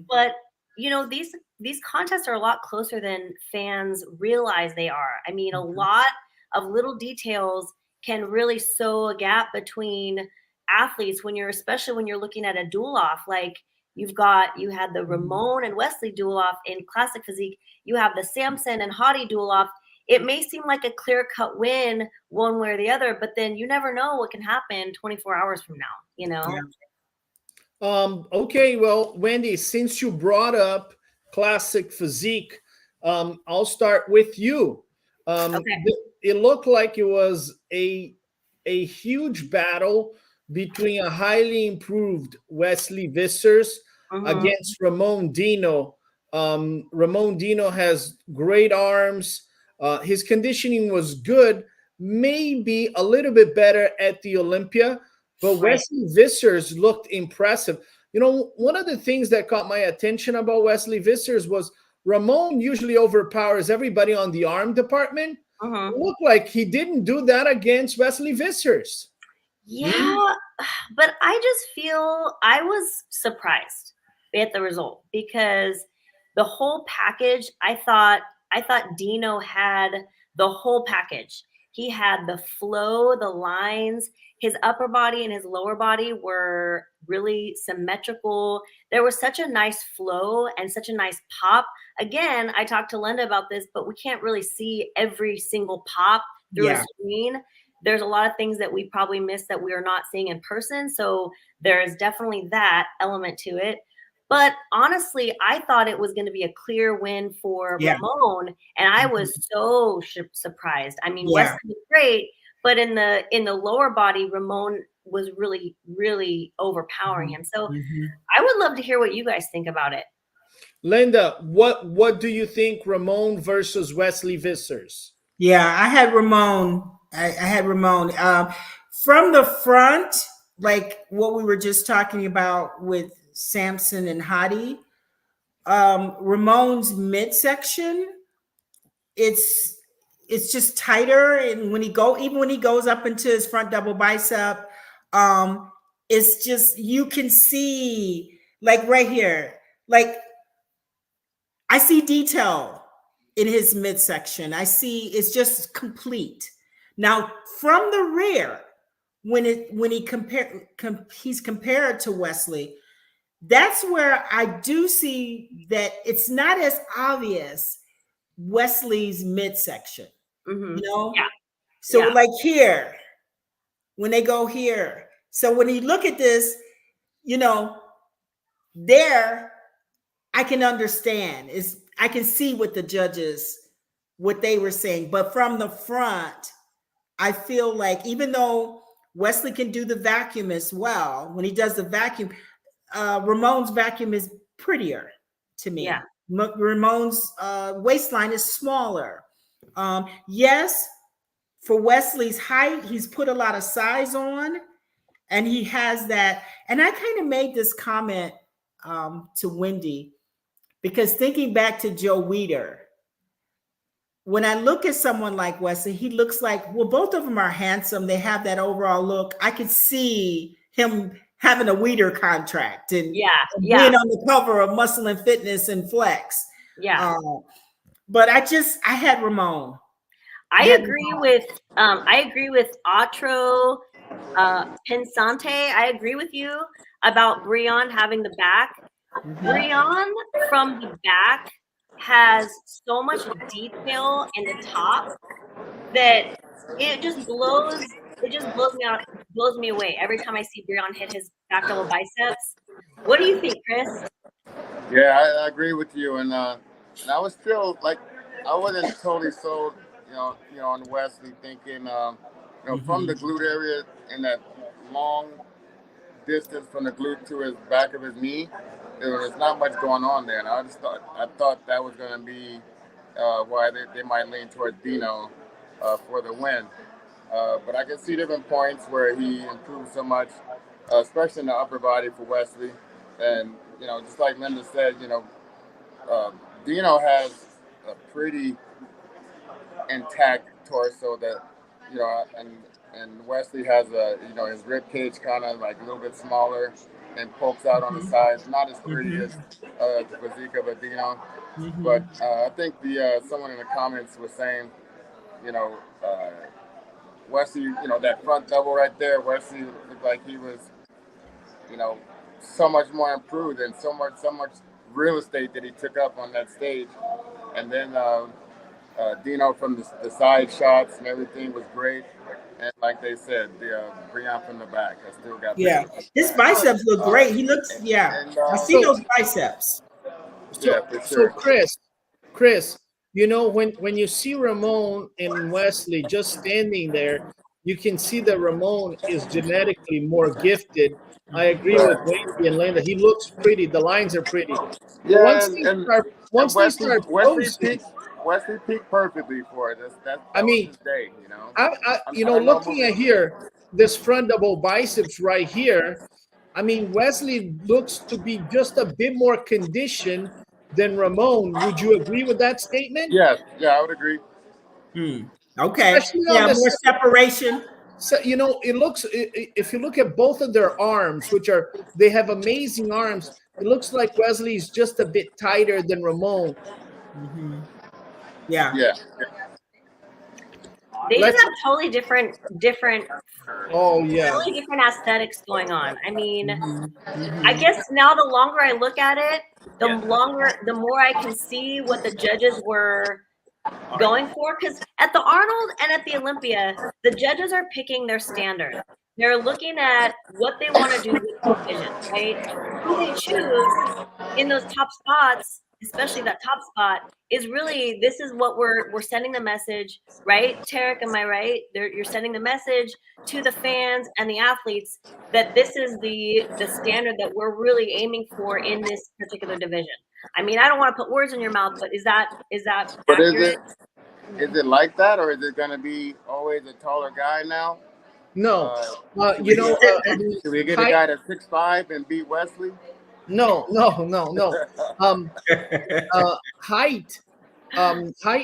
Speaker 3: But you know, these contests are a lot closer than fans realize they are. I mean, a lot of little details can really sew a gap between athletes especially when you're looking at a duel-off. Like, you had the Ramon and Wesley duel-off in classic physique. You have the Samson and Hadi duel-off it may seem like a clear-cut win one way or the other, but then you never know what can happen 24 hours from now, you know?
Speaker 1: Yeah.
Speaker 4: Okay, well, Wendy, since you brought up classic physique, I'll start with you.
Speaker 3: Okay.
Speaker 4: It looked like it was a huge battle between a highly improved Wesley Vissers against Ramon Dino. Ramon Dino has great arms. His conditioning was good, maybe a little bit better at the Olympia, but Wesley Vissers looked impressive. You know, one of the things that caught my attention about Wesley Vissers was Ramon usually overpowers everybody on the arm department. It looked like he didn't do that against Wesley Vissers.
Speaker 3: Yeah, but I just feel I was surprised at the result because the whole package, I thought Dino had the whole package. He had the flow, the lines, his upper body and his lower body were really symmetrical. There was such a nice flow and such a nice pop. Again, I talked to Linda about this, but we can't really see every single pop through a screen. There's a lot of things that we probably missed that we are not seeing in person. So there is definitely that element to it. But honestly, I thought it was going to be a clear win for Ramon, and I was so surprised. I mean, Wesley was great, but in the lower body, Ramon was really, really overpowering him. So I would love to hear what you guys think about it.
Speaker 4: Linda, what do you think Ramon versus Wesley Vissers?
Speaker 1: Yeah, I had Ramon. I had Ramon from the front, like what we were just talking about with Samson and Hadi. Ramon's midsection, it's just tighter, and when he goes up into his front double bicep, it's just, you can see, like right here, like I see detail in his midsection. I see it's just complete. Now from the rear, when he's compared to Wesley, that's where I do see that it's not as obvious Wesley's midsection, you know?
Speaker 3: Yeah.
Speaker 1: So like here, when they go here, so when you look at this, you know, there, I can understand. I can see what the judges, what they were saying. But from the front, I feel like even though Wesley can do the vacuum as well, when he does the vacuum, Ramon's vacuum is prettier to me.
Speaker 3: Yeah.
Speaker 1: Ramon's waistline is smaller. Yes, for Wesley's height, he's put a lot of size on, and he has that. And I kind of made this comment to Wendy, because thinking back to Joe Weider, when I look at someone like Wesley, he looks like, well, both of them are handsome. They have that overall look. I could see him having a Weider contract and being on the cover of Muscle and Fitness and Flex.
Speaker 3: Yeah.
Speaker 1: But I had Ramon.
Speaker 3: I agree with Otro Pensante. I agree with you about Breon having the back. Breon from the back has so much detail in the top that it just blows me away every time I see Breon hit his back double biceps. What do you think, Chris?
Speaker 2: Yeah, I agree with you, and I was still like, I wasn't totally sold, you know, on Wesley, thinking, from the glute area and that long distance from the glute to his back of his knee, there was not much going on there, and I thought that was going to be why they might lean towards Dino for the win. But I can see different points where he improved so much, especially in the upper body for Wesley. And, just like Linda said, Dino has a pretty intact torso that, and Wesley has his rib cage kind of like a little bit smaller and pokes out on the sides. Not as pretty as the physique of a Dino. But I think someone in the comments was saying, Wesley, that front double right there, Wesley looked like he was, so much more improved and so much real estate that he took up on that stage. And then Dino from the side shots and everything was great. And like they said, Breon from the back. I still got
Speaker 1: his biceps look great. He looks I see those biceps.
Speaker 4: So,
Speaker 2: for
Speaker 4: sure.
Speaker 2: So
Speaker 4: Chris, you know, when you see Ramon and Wesley just standing there, you can see that Ramon is genetically more gifted. I agree with Wendy and Linda. He looks pretty. The lines are pretty.
Speaker 2: Yeah,
Speaker 4: once they start posing,
Speaker 2: Wesley peaked perfectly for it. That
Speaker 4: I
Speaker 2: was
Speaker 4: mean,
Speaker 2: his day, you know.
Speaker 4: Looking at here, this front double biceps right here, I mean, Wesley looks to be just a bit more conditioned than Ramon. Would you agree with that statement?
Speaker 2: Yeah, I would agree.
Speaker 1: Okay.
Speaker 4: Especially
Speaker 1: more separation.
Speaker 4: So, you know, it looks, if you look at both of their arms, they have amazing arms, it looks like Wesley's just a bit tighter than Ramon.
Speaker 1: Yeah.
Speaker 3: They just have totally different.
Speaker 4: Oh yeah.
Speaker 3: Totally different aesthetics going on. I mean, I guess now the longer I look at it, the more I can see what the judges were going for. Because at the Arnold and at the Olympia, the judges are picking their standard. They're looking at what they want to do with the division, right? Who they choose in those top spots, especially that top spot, is really, this is what we're sending the message, right? Tarek, am I right? You're sending the message to the fans and the athletes that this is the standard that we're really aiming for in this particular division. I mean, I don't want to put words in your mouth, but is that
Speaker 2: but
Speaker 3: accurate?
Speaker 2: Is it like that, or is it going to be always a taller guy now?
Speaker 4: No.
Speaker 2: Can we get a guy that's 6'5" and beat Wesley?
Speaker 4: No. Height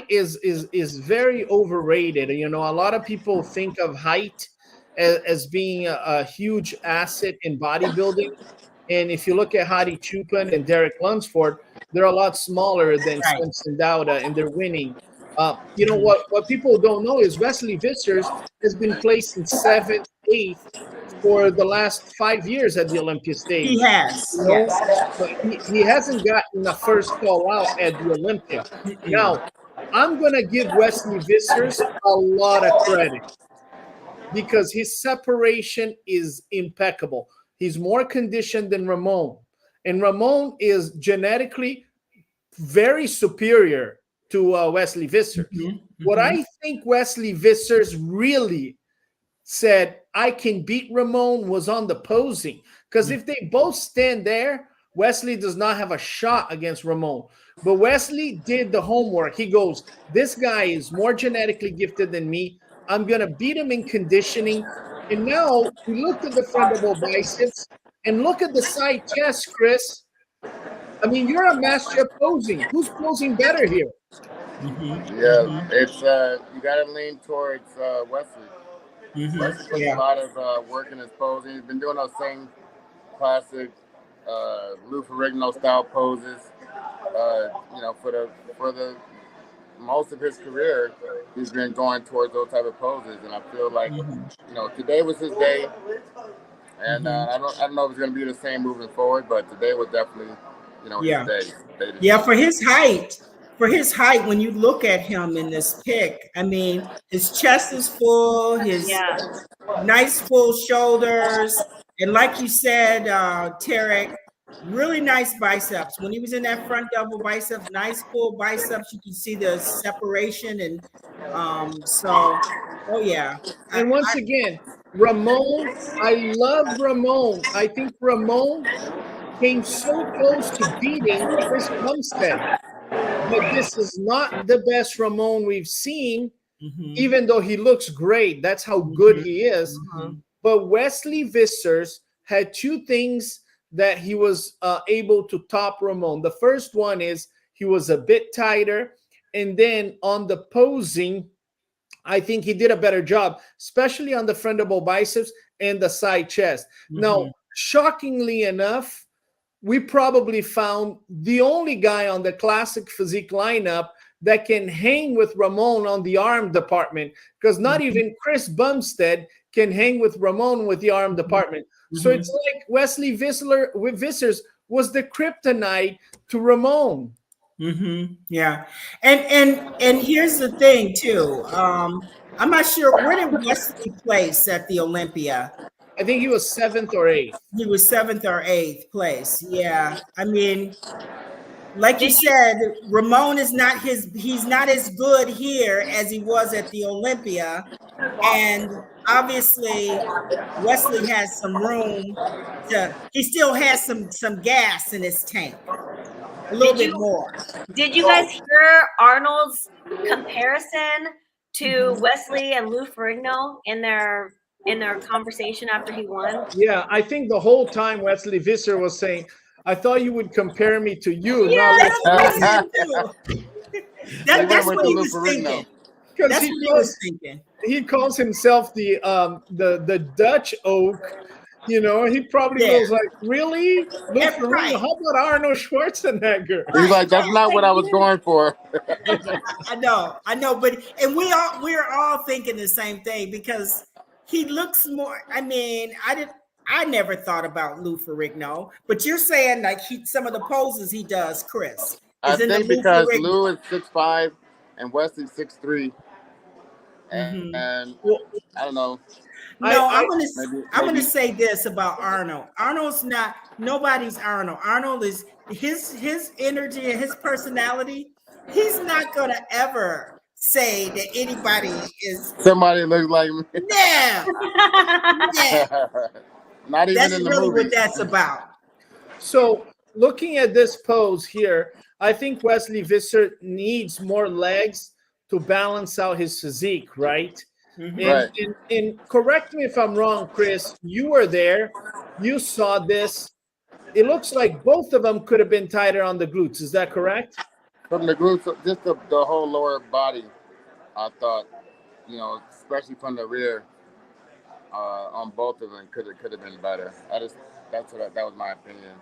Speaker 4: is very overrated. You know, a lot of people think of height as being a huge asset in bodybuilding. And if you look at Hadi Choopan and Derek Lunsford, they're a lot smaller than Simpson Dauda, and they're winning. You know what people don't know is Wesley Vissers has been placed in 7th, 8th for the last 5 years at the Olympia stage.
Speaker 1: He has.
Speaker 4: You know? But he hasn't gotten a first call out at the Olympia. Now, I'm going to give Wesley Vissers a lot of credit because his separation is impeccable. He's more conditioned than Ramon. And Ramon is genetically very superior to Wesley Vissers. What I think Wesley Vissers really said, I can beat Ramon, was on the posing. Because if they both stand there, Wesley does not have a shot against Ramon. But Wesley did the homework. He goes, this guy is more genetically gifted than me. I'm going to beat him in conditioning. And now we look at the front double biceps and look at the side chest, Chris. I mean, you're a master of posing. Who's posing better here?
Speaker 2: It's you got to lean towards Wesley. Wesley puts a lot of work in his posing. He's been doing those same classic Lou Ferrigno style poses. You know, for the most of his career, he's been going towards those type of poses, and I feel like you know, today was his day, and I don't know if it's going to be the same moving forward, but today was definitely, you know, his day.
Speaker 1: For his height, when you look at him in this pic, I mean, his chest is full, his nice full shoulders, and like you said, Tarek, really nice biceps. When he was in that front double biceps, nice full biceps, you can see the separation, and
Speaker 4: And once again, Ramon, I love Ramon. I think Ramon came so close to beating Chris Bumstead. But this is not the best Ramon we've seen, even though he looks great. That's how good he is. But Wesley Vissers had two things that he was able to top Ramon. The first one is he was a bit tighter. And then on the posing, I think he did a better job, especially on the front double biceps and the side chest. Now, shockingly enough, we probably found the only guy on the classic physique lineup that can hang with Ramon on the arm department, because not even Chris Bumstead can hang with Ramon with the arm department. So it's like Wesley Vissers was the kryptonite to Ramon.
Speaker 1: Yeah, and here's the thing too. I'm not sure where did Wesley place at the Olympia.
Speaker 4: I think he was 7th or 8th.
Speaker 1: He was 7th or 8th place. Yeah, I mean, like you said, Ramon is not he's not as good here as he was at the Olympia, and obviously Wesley has some room he still has some gas in his tank. A little bit more.
Speaker 3: Did you guys hear Arnold's comparison to Wesley and Lou Ferrigno in their conversation after he won?
Speaker 4: Yeah, I think the whole time Wesley Visser was saying, I thought you would compare me to you.
Speaker 1: Yeah, that's what he was thinking. That's what he was thinking.
Speaker 4: He calls himself the Dutch Oak. You know, he probably goes like, really? Right. How about Arnold Schwarzenegger?
Speaker 2: He's like, that's not what I was going for.
Speaker 1: I know, but we're all thinking the same thing because he looks more. I mean, I never thought about Lou Ferrigno, but you're saying like some of the poses he does, Chris.
Speaker 2: I think because Lou is 6'5" and Wesley's 6'3", and I don't know.
Speaker 1: No, I'm gonna say this about Arnold. Nobody's Arnold. Arnold is his energy and his personality. He's not gonna ever say that anybody is
Speaker 2: somebody looks like me.
Speaker 1: Yeah.
Speaker 2: Not even
Speaker 1: that's
Speaker 2: in the
Speaker 1: really
Speaker 2: movie.
Speaker 1: What that's about.
Speaker 4: So looking at this pose here, I think Wesley Visser needs more legs to balance out his physique, right?
Speaker 2: Right.
Speaker 4: And correct me if I'm wrong, Chris, you were there, you saw this. It looks like both of them could have been tighter on the glutes. Is that correct?
Speaker 2: From the glutes, just the whole lower body, I thought, you know, especially from the rear, on both of them could have been better. That was my opinion.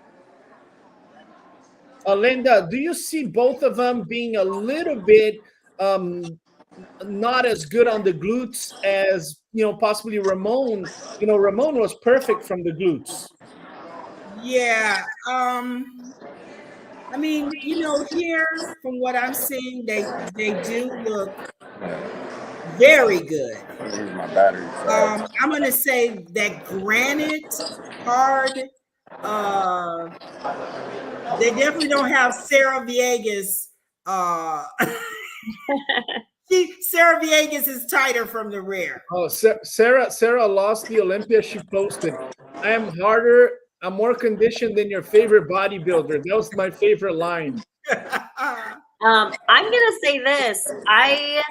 Speaker 4: Linda, do you see both of them being a little bit not as good on the glutes as, you know, possibly Ramon? You know, Ramon was perfect from the glutes.
Speaker 1: Yeah. I mean, you know, here from what I'm seeing, they do look very good.
Speaker 2: My battery.
Speaker 1: I'm gonna say that granite hard. They definitely don't have Sarah Villegas. Sarah Villegas is tighter from the rear.
Speaker 4: Oh, Sarah lost the Olympia. She posted, "I am harder. I'm more conditioned than your favorite bodybuilder." That was my favorite line.
Speaker 3: I'm gonna say this. I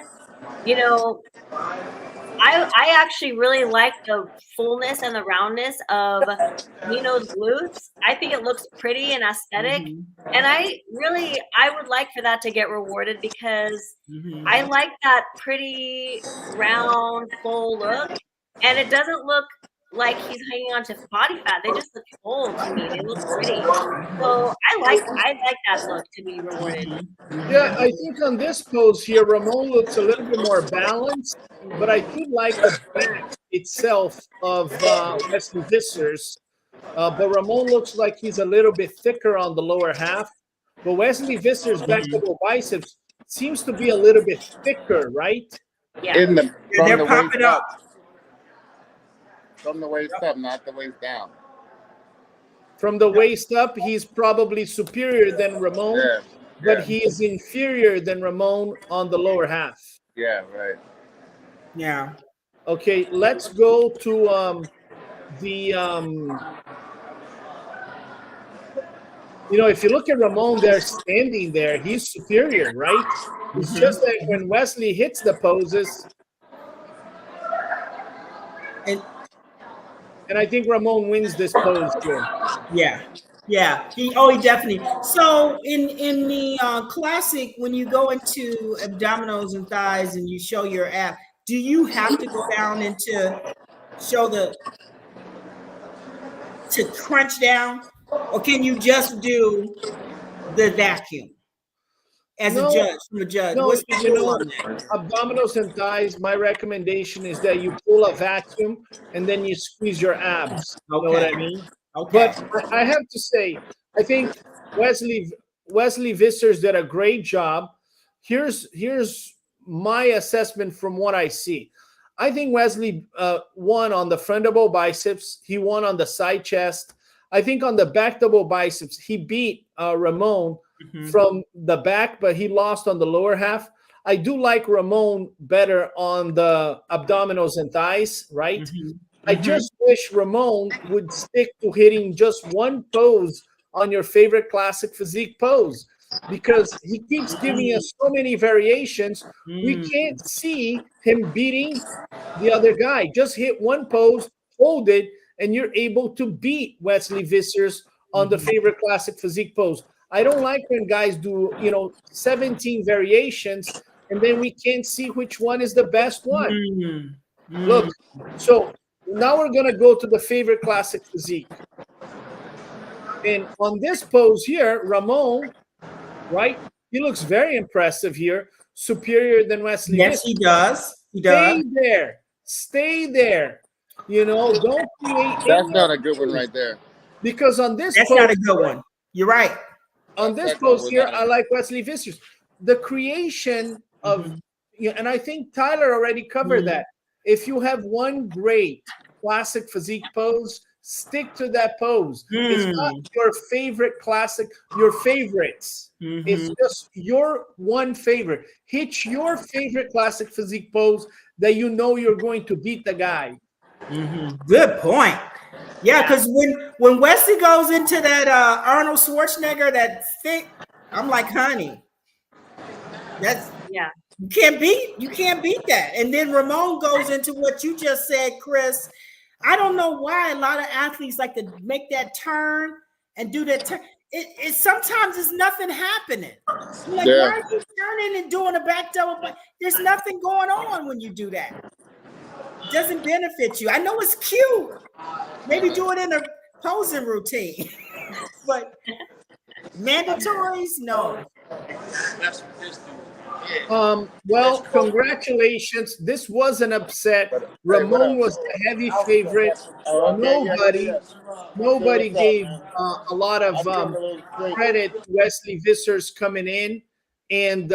Speaker 3: actually really like the fullness and the roundness of Nino's glutes. I think it looks pretty and aesthetic. And I would like for that to get rewarded because I like that pretty round, full look. And it doesn't look like he's hanging on to body fat. They just look full to me. They look pretty. So I like that look to be rewarded.
Speaker 4: Yeah, I think on this pose here, Ramon looks a little bit more balanced, but I do like the back itself of Wesley Visser's. But Ramon looks like he's a little bit thicker on the lower half. But Wesley Visser's back double biceps seems to be a little bit thicker, right?
Speaker 3: Yeah.
Speaker 1: They're popping up.
Speaker 2: From the waist up, not the waist down.
Speaker 4: From the waist up, he's probably superior than Ramon, but he is inferior than Ramon on the lower half.
Speaker 2: Yeah, right.
Speaker 1: Yeah.
Speaker 4: Okay, let's go to you know, if you look at Ramon there standing there, he's superior, right? It's just that when Wesley hits the poses, and I think Ramon wins this pose here.
Speaker 1: Yeah. He definitely. So in the classic, when you go into abdominals and thighs and you show your ab, do you have to go down into to crunch down, or can you just do the vacuum as a judge? From a judge,
Speaker 4: no,
Speaker 1: what's the rule on
Speaker 4: that? Abdominals and thighs. My recommendation is that you pull a vacuum and then you squeeze your abs. You know what I mean?
Speaker 1: Okay.
Speaker 4: But I have to say, I think Wesley Wesley Vissers did a great job. Here's my assessment from what I see. I think Wesley won on the front double biceps. He won on the side chest. I think on the back double biceps, he beat Ramon from the back, but he lost on the lower half. I do like Ramon better on the abdominals and thighs, right? I just wish Ramon would stick to hitting just one pose on your favorite classic physique pose, because he keeps giving us so many variations. We can't see him beating the other guy. Just hit one pose, hold it, and you're able to beat Wesley Vissers on the favorite classic physique pose. I don't like when guys do, 17 variations, and then we can't see which one is the best one. Look, so now we're going to go to the favorite classic physique. And on this pose here, Ramon, right? He looks very impressive here, superior than Wesley.
Speaker 1: Yes, he does.
Speaker 4: Stay there. Stay there. Don't create.
Speaker 2: That's not a good one right there.
Speaker 4: Because on this
Speaker 1: that's
Speaker 4: pose,
Speaker 1: not a good one. You're right.
Speaker 4: On this pose here, I like Wesley Vissers. The creation of, and I think Tyler already covered that. If you have one great classic physique pose, stick to that pose. It's not your favorite classic, your favorites. It's just your one favorite. Hit your favorite classic physique pose that you know you're going to beat the guy.
Speaker 1: Good point. Yeah, because when Wesley goes into that Arnold Schwarzenegger, that thick, I'm like, honey, that's you can't beat that. And then Ramon goes into what you just said, Chris. I don't know why a lot of athletes like to make that turn and do that turn. It sometimes it's nothing happening. Like, why are you turning and doing a back double? But there's nothing going on when you do that. It doesn't benefit you. I know it's cute. Maybe do it in a posing routine, but mandatories, no.
Speaker 4: Well, congratulations. This was an upset. Ramon was the heavy favorite. Nobody gave a lot of credit to Wesley Vissers coming in and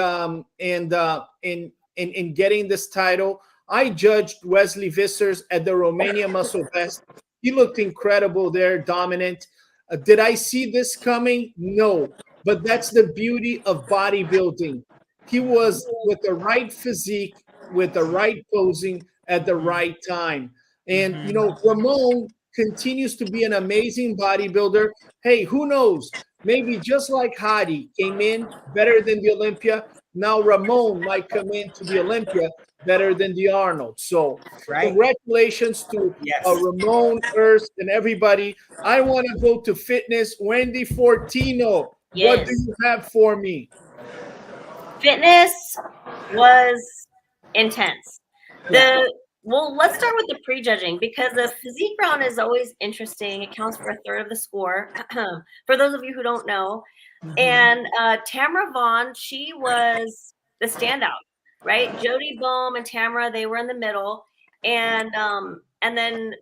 Speaker 4: getting this title. I judged Wesley Vissers at the Romania Muscle Fest. He looked incredible there, dominant. Did I see this coming? No, but that's the beauty of bodybuilding. He was with the right physique, with the right posing at the right time. And, Ramon continues to be an amazing bodybuilder. Hey, who knows? Maybe just like Hadi came in better than the Olympia, now Ramon might come into the Olympia better than the Arnold. So congratulations to Ramon, Ernst, and everybody. I want to go to fitness. Wendy Fortino, what do you have for me?
Speaker 3: Fitness was intense. Let's start with the prejudging, because the physique round is always interesting. It counts for a third of the score. For those of you who don't know. And Tamara Vaughn, she was the standout, right? Jody Bohm and Tamara, they were in the middle. And then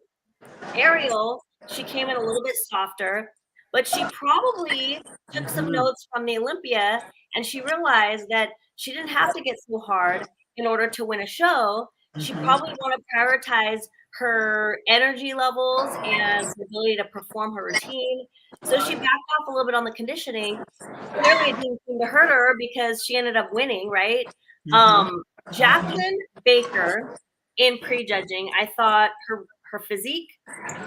Speaker 3: Ariel, she came in a little bit softer, but she probably took some notes from the Olympia, and she realized that she didn't have to get so hard in order to win a show. She probably want to prioritize her energy levels and the ability to perform her routine. So she backed off a little bit on the conditioning. Clearly it didn't seem to hurt her because she ended up winning, right? Jacqueline Baker in prejudging, I thought her physique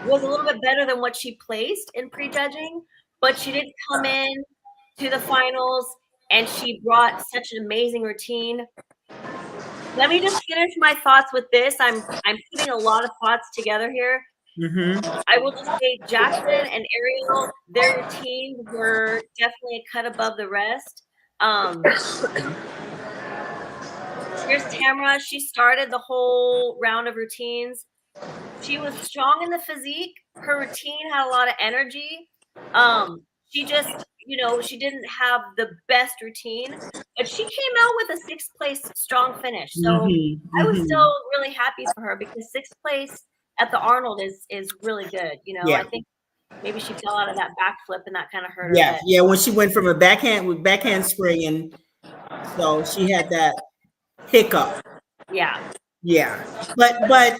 Speaker 3: was a little bit better than what she placed in prejudging, but she did come in to the finals and she brought such an amazing routine. Let me just finish my thoughts with this. I'm putting a lot of thoughts together here. I will just say Jackson and Ariel, their routines were definitely a cut above the rest. Here's Tamara. She started the whole round of routines. She was strong in the physique. Her routine had a lot of energy. She just, she didn't have the best routine, but she came out with a 6th place strong finish. So I was still really happy for her, because 6th place at the Arnold is really good. I think Maybe she fell out of that backflip and that kind of hurt her.
Speaker 1: Yeah, yeah. When she went from a backhand spring, and so she had that hiccup.
Speaker 3: Yeah.
Speaker 1: Yeah, but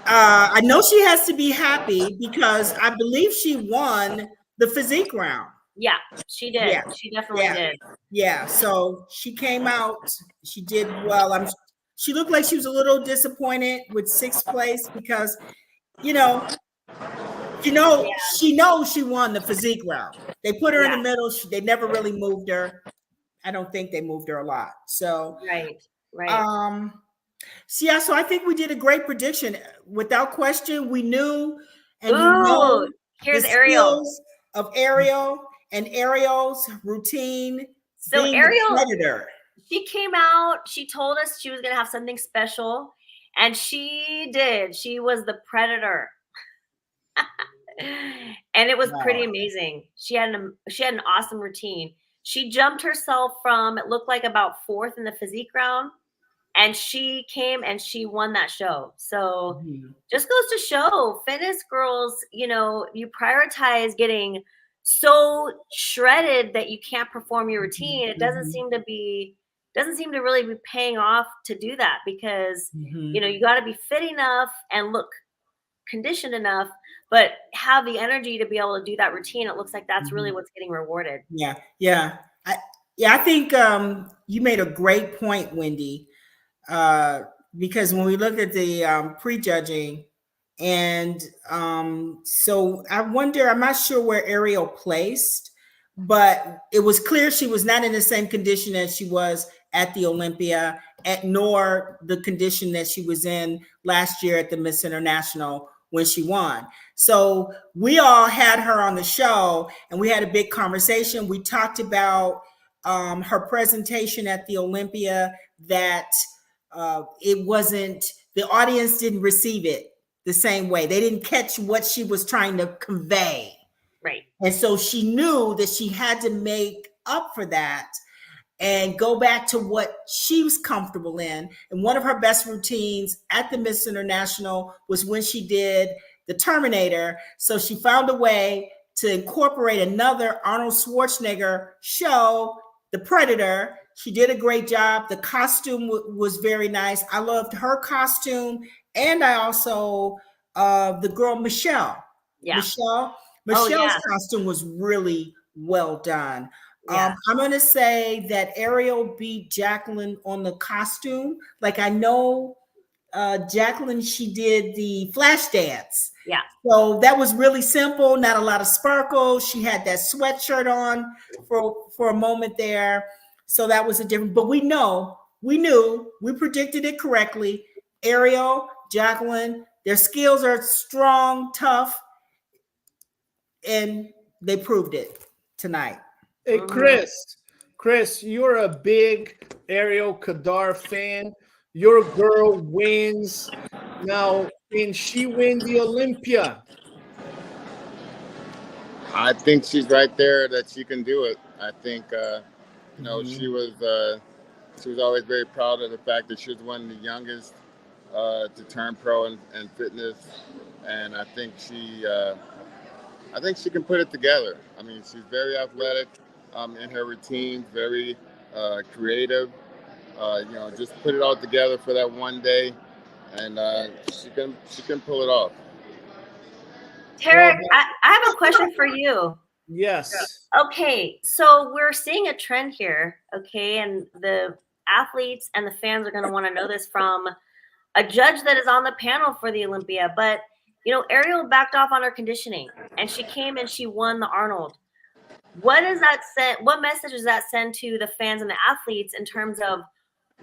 Speaker 1: I know she has to be happy because I believe she won the physique round.
Speaker 3: Yeah, she did.
Speaker 1: Yeah.
Speaker 3: She definitely did.
Speaker 1: Yeah, so she came out. She did well. She looked like she was a little disappointed with 6th place because, you know, she knows she won the physique round. They put her in the middle. They never really moved her. I don't think they moved her a lot. So
Speaker 3: right.
Speaker 1: So yeah, so I think we did a great prediction. Without question, we knew, and
Speaker 3: here's
Speaker 1: the
Speaker 3: Ariel
Speaker 1: skills of Ariel and Ariel's routine.
Speaker 3: So
Speaker 1: being
Speaker 3: Ariel,
Speaker 1: the predator.
Speaker 3: She came out. She told us she was going to have something special, and she did. She was the predator, and it was pretty amazing. She had an awesome routine. She jumped herself from, it looked like about 4th in the physique round, and she came and she won that show. So just goes to show, fitness girls, you prioritize getting so shredded that you can't perform your routine. It doesn't seem to really be paying off to do that, because you got to be fit enough and look conditioned enough, but have the energy to be able to do that routine. It looks like that's really what's getting rewarded.
Speaker 1: Yeah. I think you made a great point, Wendy, because when we look at the prejudging, and so I wonder, I'm not sure where Ariel placed, but it was clear she was not in the same condition as she was at the Olympia, nor the condition that she was in last year at the Miss International when she won. So we all had her on the show and we had a big conversation. We talked about her presentation at the Olympia, that it wasn't, the audience didn't receive it the same way. They didn't catch what she was trying to convey.
Speaker 3: Right.
Speaker 1: And so she knew that she had to make up for that and go back to what she was comfortable in. And one of her best routines at the Miss International was when she did the Terminator. So she found a way to incorporate another Arnold Schwarzenegger show, The Predator. She did a great job. The costume was very nice. I loved her costume. And I also, the girl, Michelle.
Speaker 3: Yeah.
Speaker 1: Michelle's costume was really well done.
Speaker 3: Yeah.
Speaker 1: I'm going to say that Ariel beat Jacqueline on the costume. Like, I know Jacqueline, she did the flash dance.
Speaker 3: Yeah.
Speaker 1: So that was really simple, not a lot of sparkle. She had that sweatshirt on for a moment there. So that was a different, but we predicted it correctly. Ariel, Jacqueline, their skills are strong, tough, and they proved it tonight.
Speaker 4: Hey, Chris, you're a big Ariel Kadar fan. Your girl wins. Now, can she win the Olympia?
Speaker 2: I think she's right there that she can do it. I think, she was always very proud of the fact that she was one of the youngest to turn pro in fitness, and I think she can put it together. I mean, she's very athletic in her routine, very creative. Just put it all together for that one day, and she can pull it off.
Speaker 3: Tarek, I have a question for you.
Speaker 4: Yes.
Speaker 3: Okay, so we're seeing a trend here, okay, and the athletes and the fans are going to want to know this from a judge that is on the panel for the Olympia. But Ariel backed off on her conditioning, and she came and she won the Arnold. What does that send? What message does that send to the fans and the athletes in terms of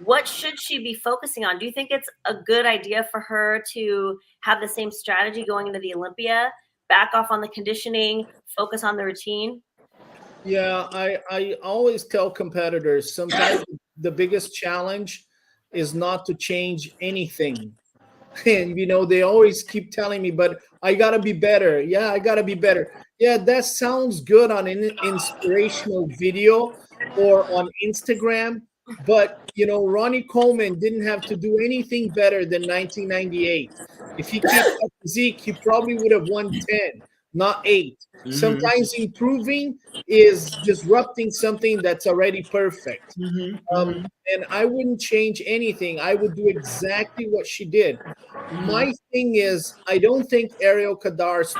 Speaker 3: what should she be focusing on? Do you think it's a good idea for her to have the same strategy going into the Olympia, back off on the conditioning, focus on the routine?
Speaker 4: Yeah, I always tell competitors, sometimes the biggest challenge is not to change anything. And, they always keep telling me, but I got to be better. Yeah, I got to be better. Yeah, that sounds good on an inspirational video or on Instagram. But, Ronnie Coleman didn't have to do anything better than 1998. If he kept up physique, he probably would have won 10. not 8. Sometimes improving is disrupting something that's already perfect. And I wouldn't change anything. I would do exactly what she did. My thing is, I don't think Ariel Kadar's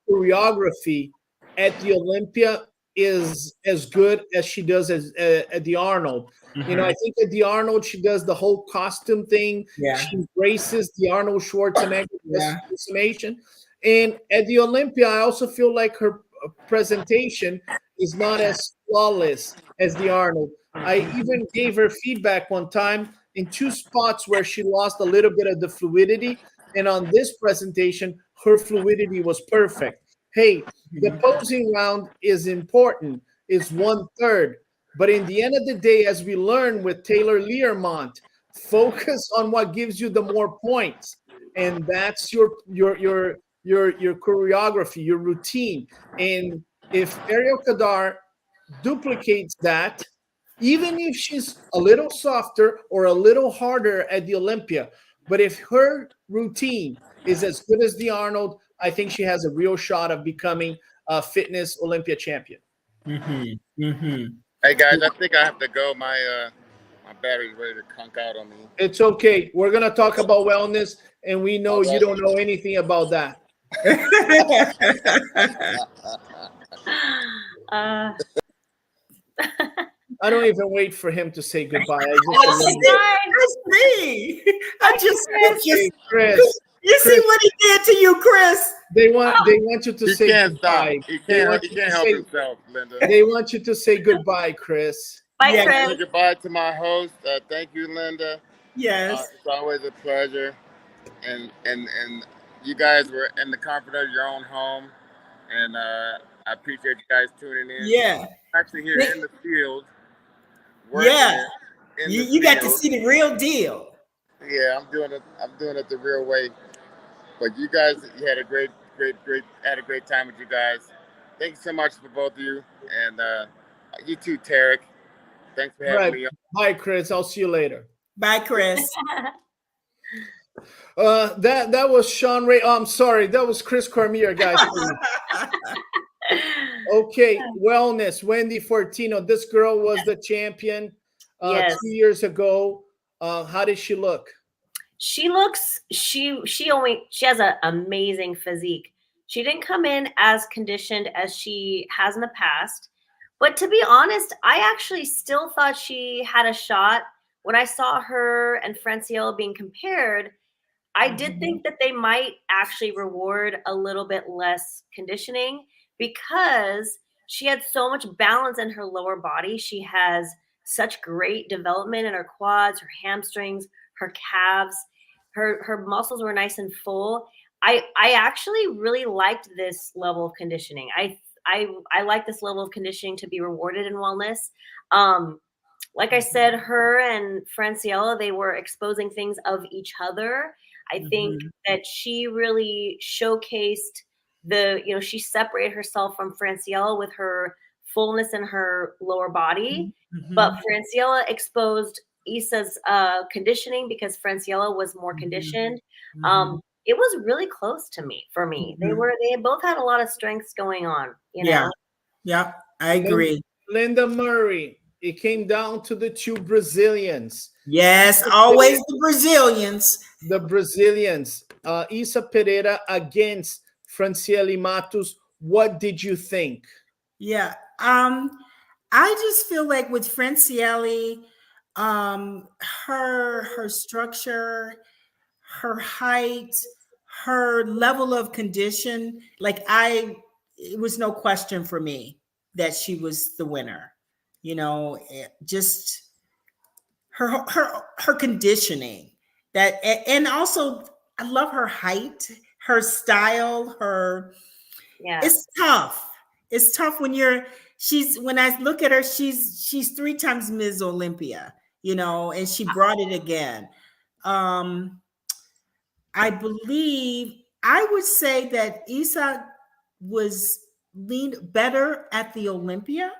Speaker 4: choreography at the Olympia is as good as she does at the Arnold. You know, I think at the Arnold, she does the whole costume thing. She embraces the Arnold Schwarzenegger transformation. And at the Olympia, I also feel like her presentation is not as flawless as the Arnold. I even gave her feedback one time in 2 spots where she lost a little bit of the fluidity. And on this presentation, her fluidity was perfect. Hey, the posing round is important, is 1/3. But in the end of the day, as we learn with Taylor Learmont, focus on what gives you the more points. And that's your choreography, your routine. And if Ariel Kadar duplicates that, even if she's a little softer or a little harder at the Olympia, but if her routine is as good as the Arnold, I think she has a real shot of becoming a fitness Olympia champion.
Speaker 2: Hey guys, I think I have to go. My battery's ready to conk out on me.
Speaker 4: It's okay. We're gonna talk about wellness, and we know you don't know anything about that. I don't even wait for him to say goodbye.
Speaker 1: That's me.
Speaker 4: Chris.
Speaker 1: You see what he did to you, Chris?
Speaker 4: They want you to say goodbye.
Speaker 2: He can't help himself, Linda.
Speaker 4: They want you to say goodbye, Chris.
Speaker 3: Bye, Chris.
Speaker 2: Goodbye to my host. Thank you, Linda.
Speaker 1: Yes.
Speaker 2: It's always a pleasure. And you guys were in the comfort of your own home. And I appreciate you guys tuning in.
Speaker 1: Yeah.
Speaker 2: I'm actually here in the field.
Speaker 1: Yeah. You got to see the real deal.
Speaker 2: Yeah, I'm doing it the real way. But you guys, you had a great time with you guys. Thanks so much for both of you, and you too, Tarek. Thanks for having me on.
Speaker 4: Bye, Chris. I'll see you later.
Speaker 1: Bye, Chris.
Speaker 4: That was Sean Ray. Oh, I'm sorry, that was Chris Cormier, guys. Okay, wellness. Wendy Fortino. This girl was the champion 2 years ago. How did she look?
Speaker 3: She has an amazing physique. She didn't come in as conditioned as she has in the past. But to be honest, I actually still thought she had a shot. When I saw her and Franciella being compared, I did think that they might actually reward a little bit less conditioning because she had so much balance in her lower body. She has such great development in her quads, her hamstrings, her calves. Her muscles were nice and full. I actually really liked this level of conditioning. I like this level of conditioning to be rewarded in wellness. Like I said, her and Franciella, they were exposing things of each other. I think that she really showcased she separated herself from Franciella with her fullness in her lower body. But Franciella exposed Issa's conditioning because Franciella was more conditioned. It was really close for me. They both had a lot of strengths going on, you know?
Speaker 1: Yeah, I agree.
Speaker 4: Linda Murray, it came down to the 2 Brazilians.
Speaker 1: Yes, always the Brazilians.
Speaker 4: The Brazilians. Issa Pereira against Franciele Matos. What did you think?
Speaker 1: Yeah, I just feel like with Franciele, her structure, her height, her level of condition, it was no question for me that she was the winner. You know, just her conditioning and also I love her height, her style, it's tough. It's tough when when I look at her, she's 3 times Ms. Olympia, you know, and she brought it again. I believe I would say that Issa was better at the Olympia.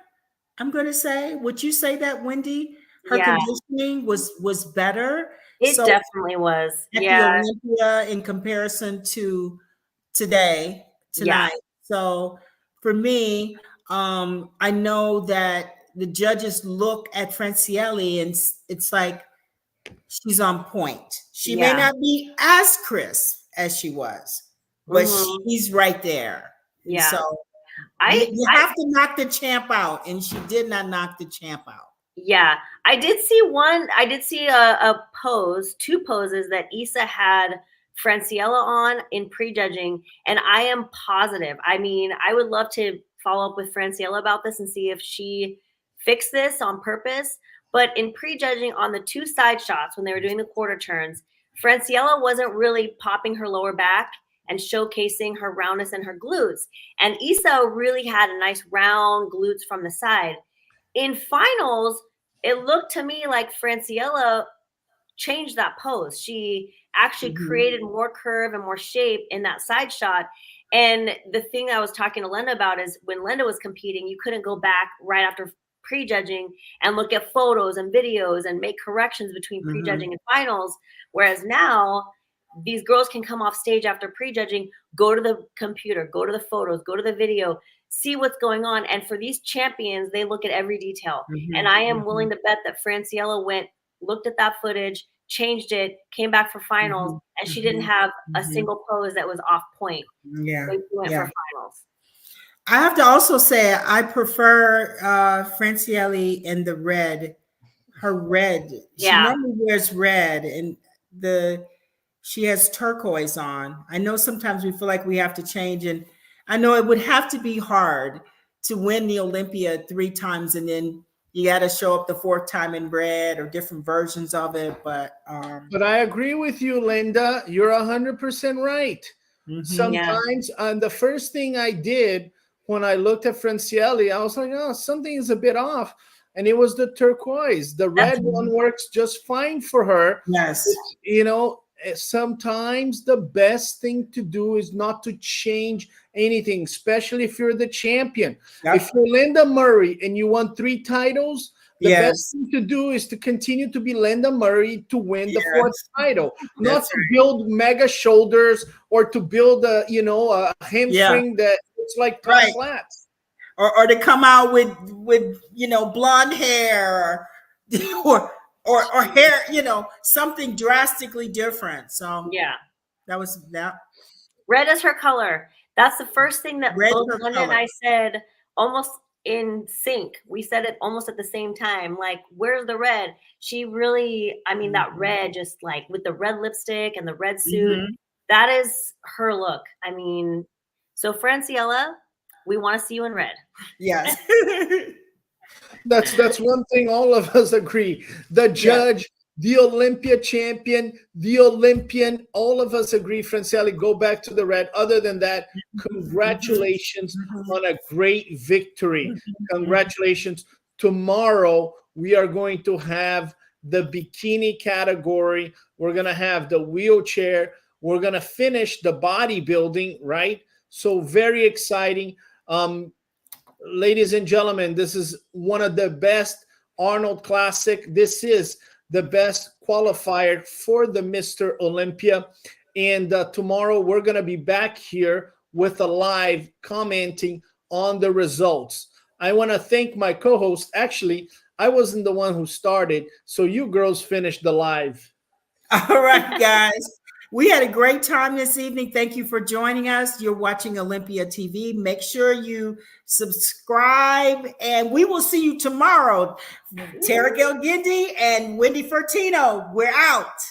Speaker 1: I'm going to say, would you say that, Wendy? Her conditioning was better.
Speaker 3: It definitely was.
Speaker 1: At the Olympia in comparison to tonight.
Speaker 3: Yeah.
Speaker 1: So for me, I know that the judges look at Francielli and it's like she's on point. She may not be as crisp as she was, but she's right there. And
Speaker 3: Yeah.
Speaker 1: so you have to knock the champ out, and she did not knock the champ out.
Speaker 3: Yeah, I did see a pose, 2 poses that Issa had Franciella on in prejudging, and I am positive. I mean, I would love to follow up with Franciella about this and see if she fixed this on purpose. But in prejudging on the 2 side shots when they were doing the quarter turns, Franciella wasn't really popping her lower back and showcasing her roundness and her glutes. And Issa really had a nice round glutes from the side. In finals, it looked to me like Franciella changed that pose. She actually created more curve and more shape in that side shot. And the thing I was talking to Linda about is when Linda was competing, you couldn't go back right after prejudging and look at photos and videos and make corrections between prejudging and finals. Whereas now, these girls can come off stage after prejudging, go to the computer, go to the photos, go to the video, see what's going on. And for these champions, they look at every detail. And I am willing to bet that Franciella looked at that footage, changed it, came back for finals, and she didn't have a single pose that was off point.
Speaker 1: Yeah.
Speaker 3: So she went for finals.
Speaker 1: I have to also say I prefer Francielli in the red. Her red. She normally wears red, and she has turquoise on. I know sometimes we feel like we have to change, and I know it would have to be hard to win the Olympia 3 times, and then you got to show up the 4th time in red or different versions of it. But
Speaker 4: I agree with you, Linda. You're 100% right. Sometimes, and the first thing I did when I looked at Francielli, I was like, oh, something is a bit off. And it was the turquoise. The red one works just fine for her.
Speaker 1: Yes.
Speaker 4: You know, sometimes the best thing to do is not to change anything, especially if you're the champion. If you're Linda Murray and you won 3 titles, the best thing to do is to continue to be Linda Murray to win the 4th title, not to build mega shoulders or to build a hamstring that looks like flats.
Speaker 1: Or to come out with blonde hair or hair, something drastically different. So that was that.
Speaker 3: Red is her color. That's the first thing that both Linda and I said almost in sync. We said it almost at the same time. Like, where's the red? She really, I mean, that red, just like with the red lipstick and the red suit, that is her look. I mean, so Franciella, we want to see you in red.
Speaker 1: Yes.
Speaker 4: That's one thing all of us agree. The judge, the Olympia champion, the Olympian, all of us agree, Francielli, go back to the red. Other than that, congratulations on a great victory. Congratulations. Tomorrow, we are going to have the bikini category. We're going to have the wheelchair. We're going to finish the bodybuilding, right? So very exciting. Ladies and gentlemen, this is one of the best Arnold Classic. This is the best qualifier for the Mr. Olympia. And tomorrow we're going to be back here with a live commenting on the results. I want to thank my co-host. Actually, I wasn't the one who started, so you girls finished the live.
Speaker 1: All right, guys. We had a great time this evening. Thank you for joining us. You're watching Olympia TV. Make sure you subscribe, and we will see you tomorrow. Tara Gilgindi and Wendy Fertino, we're out.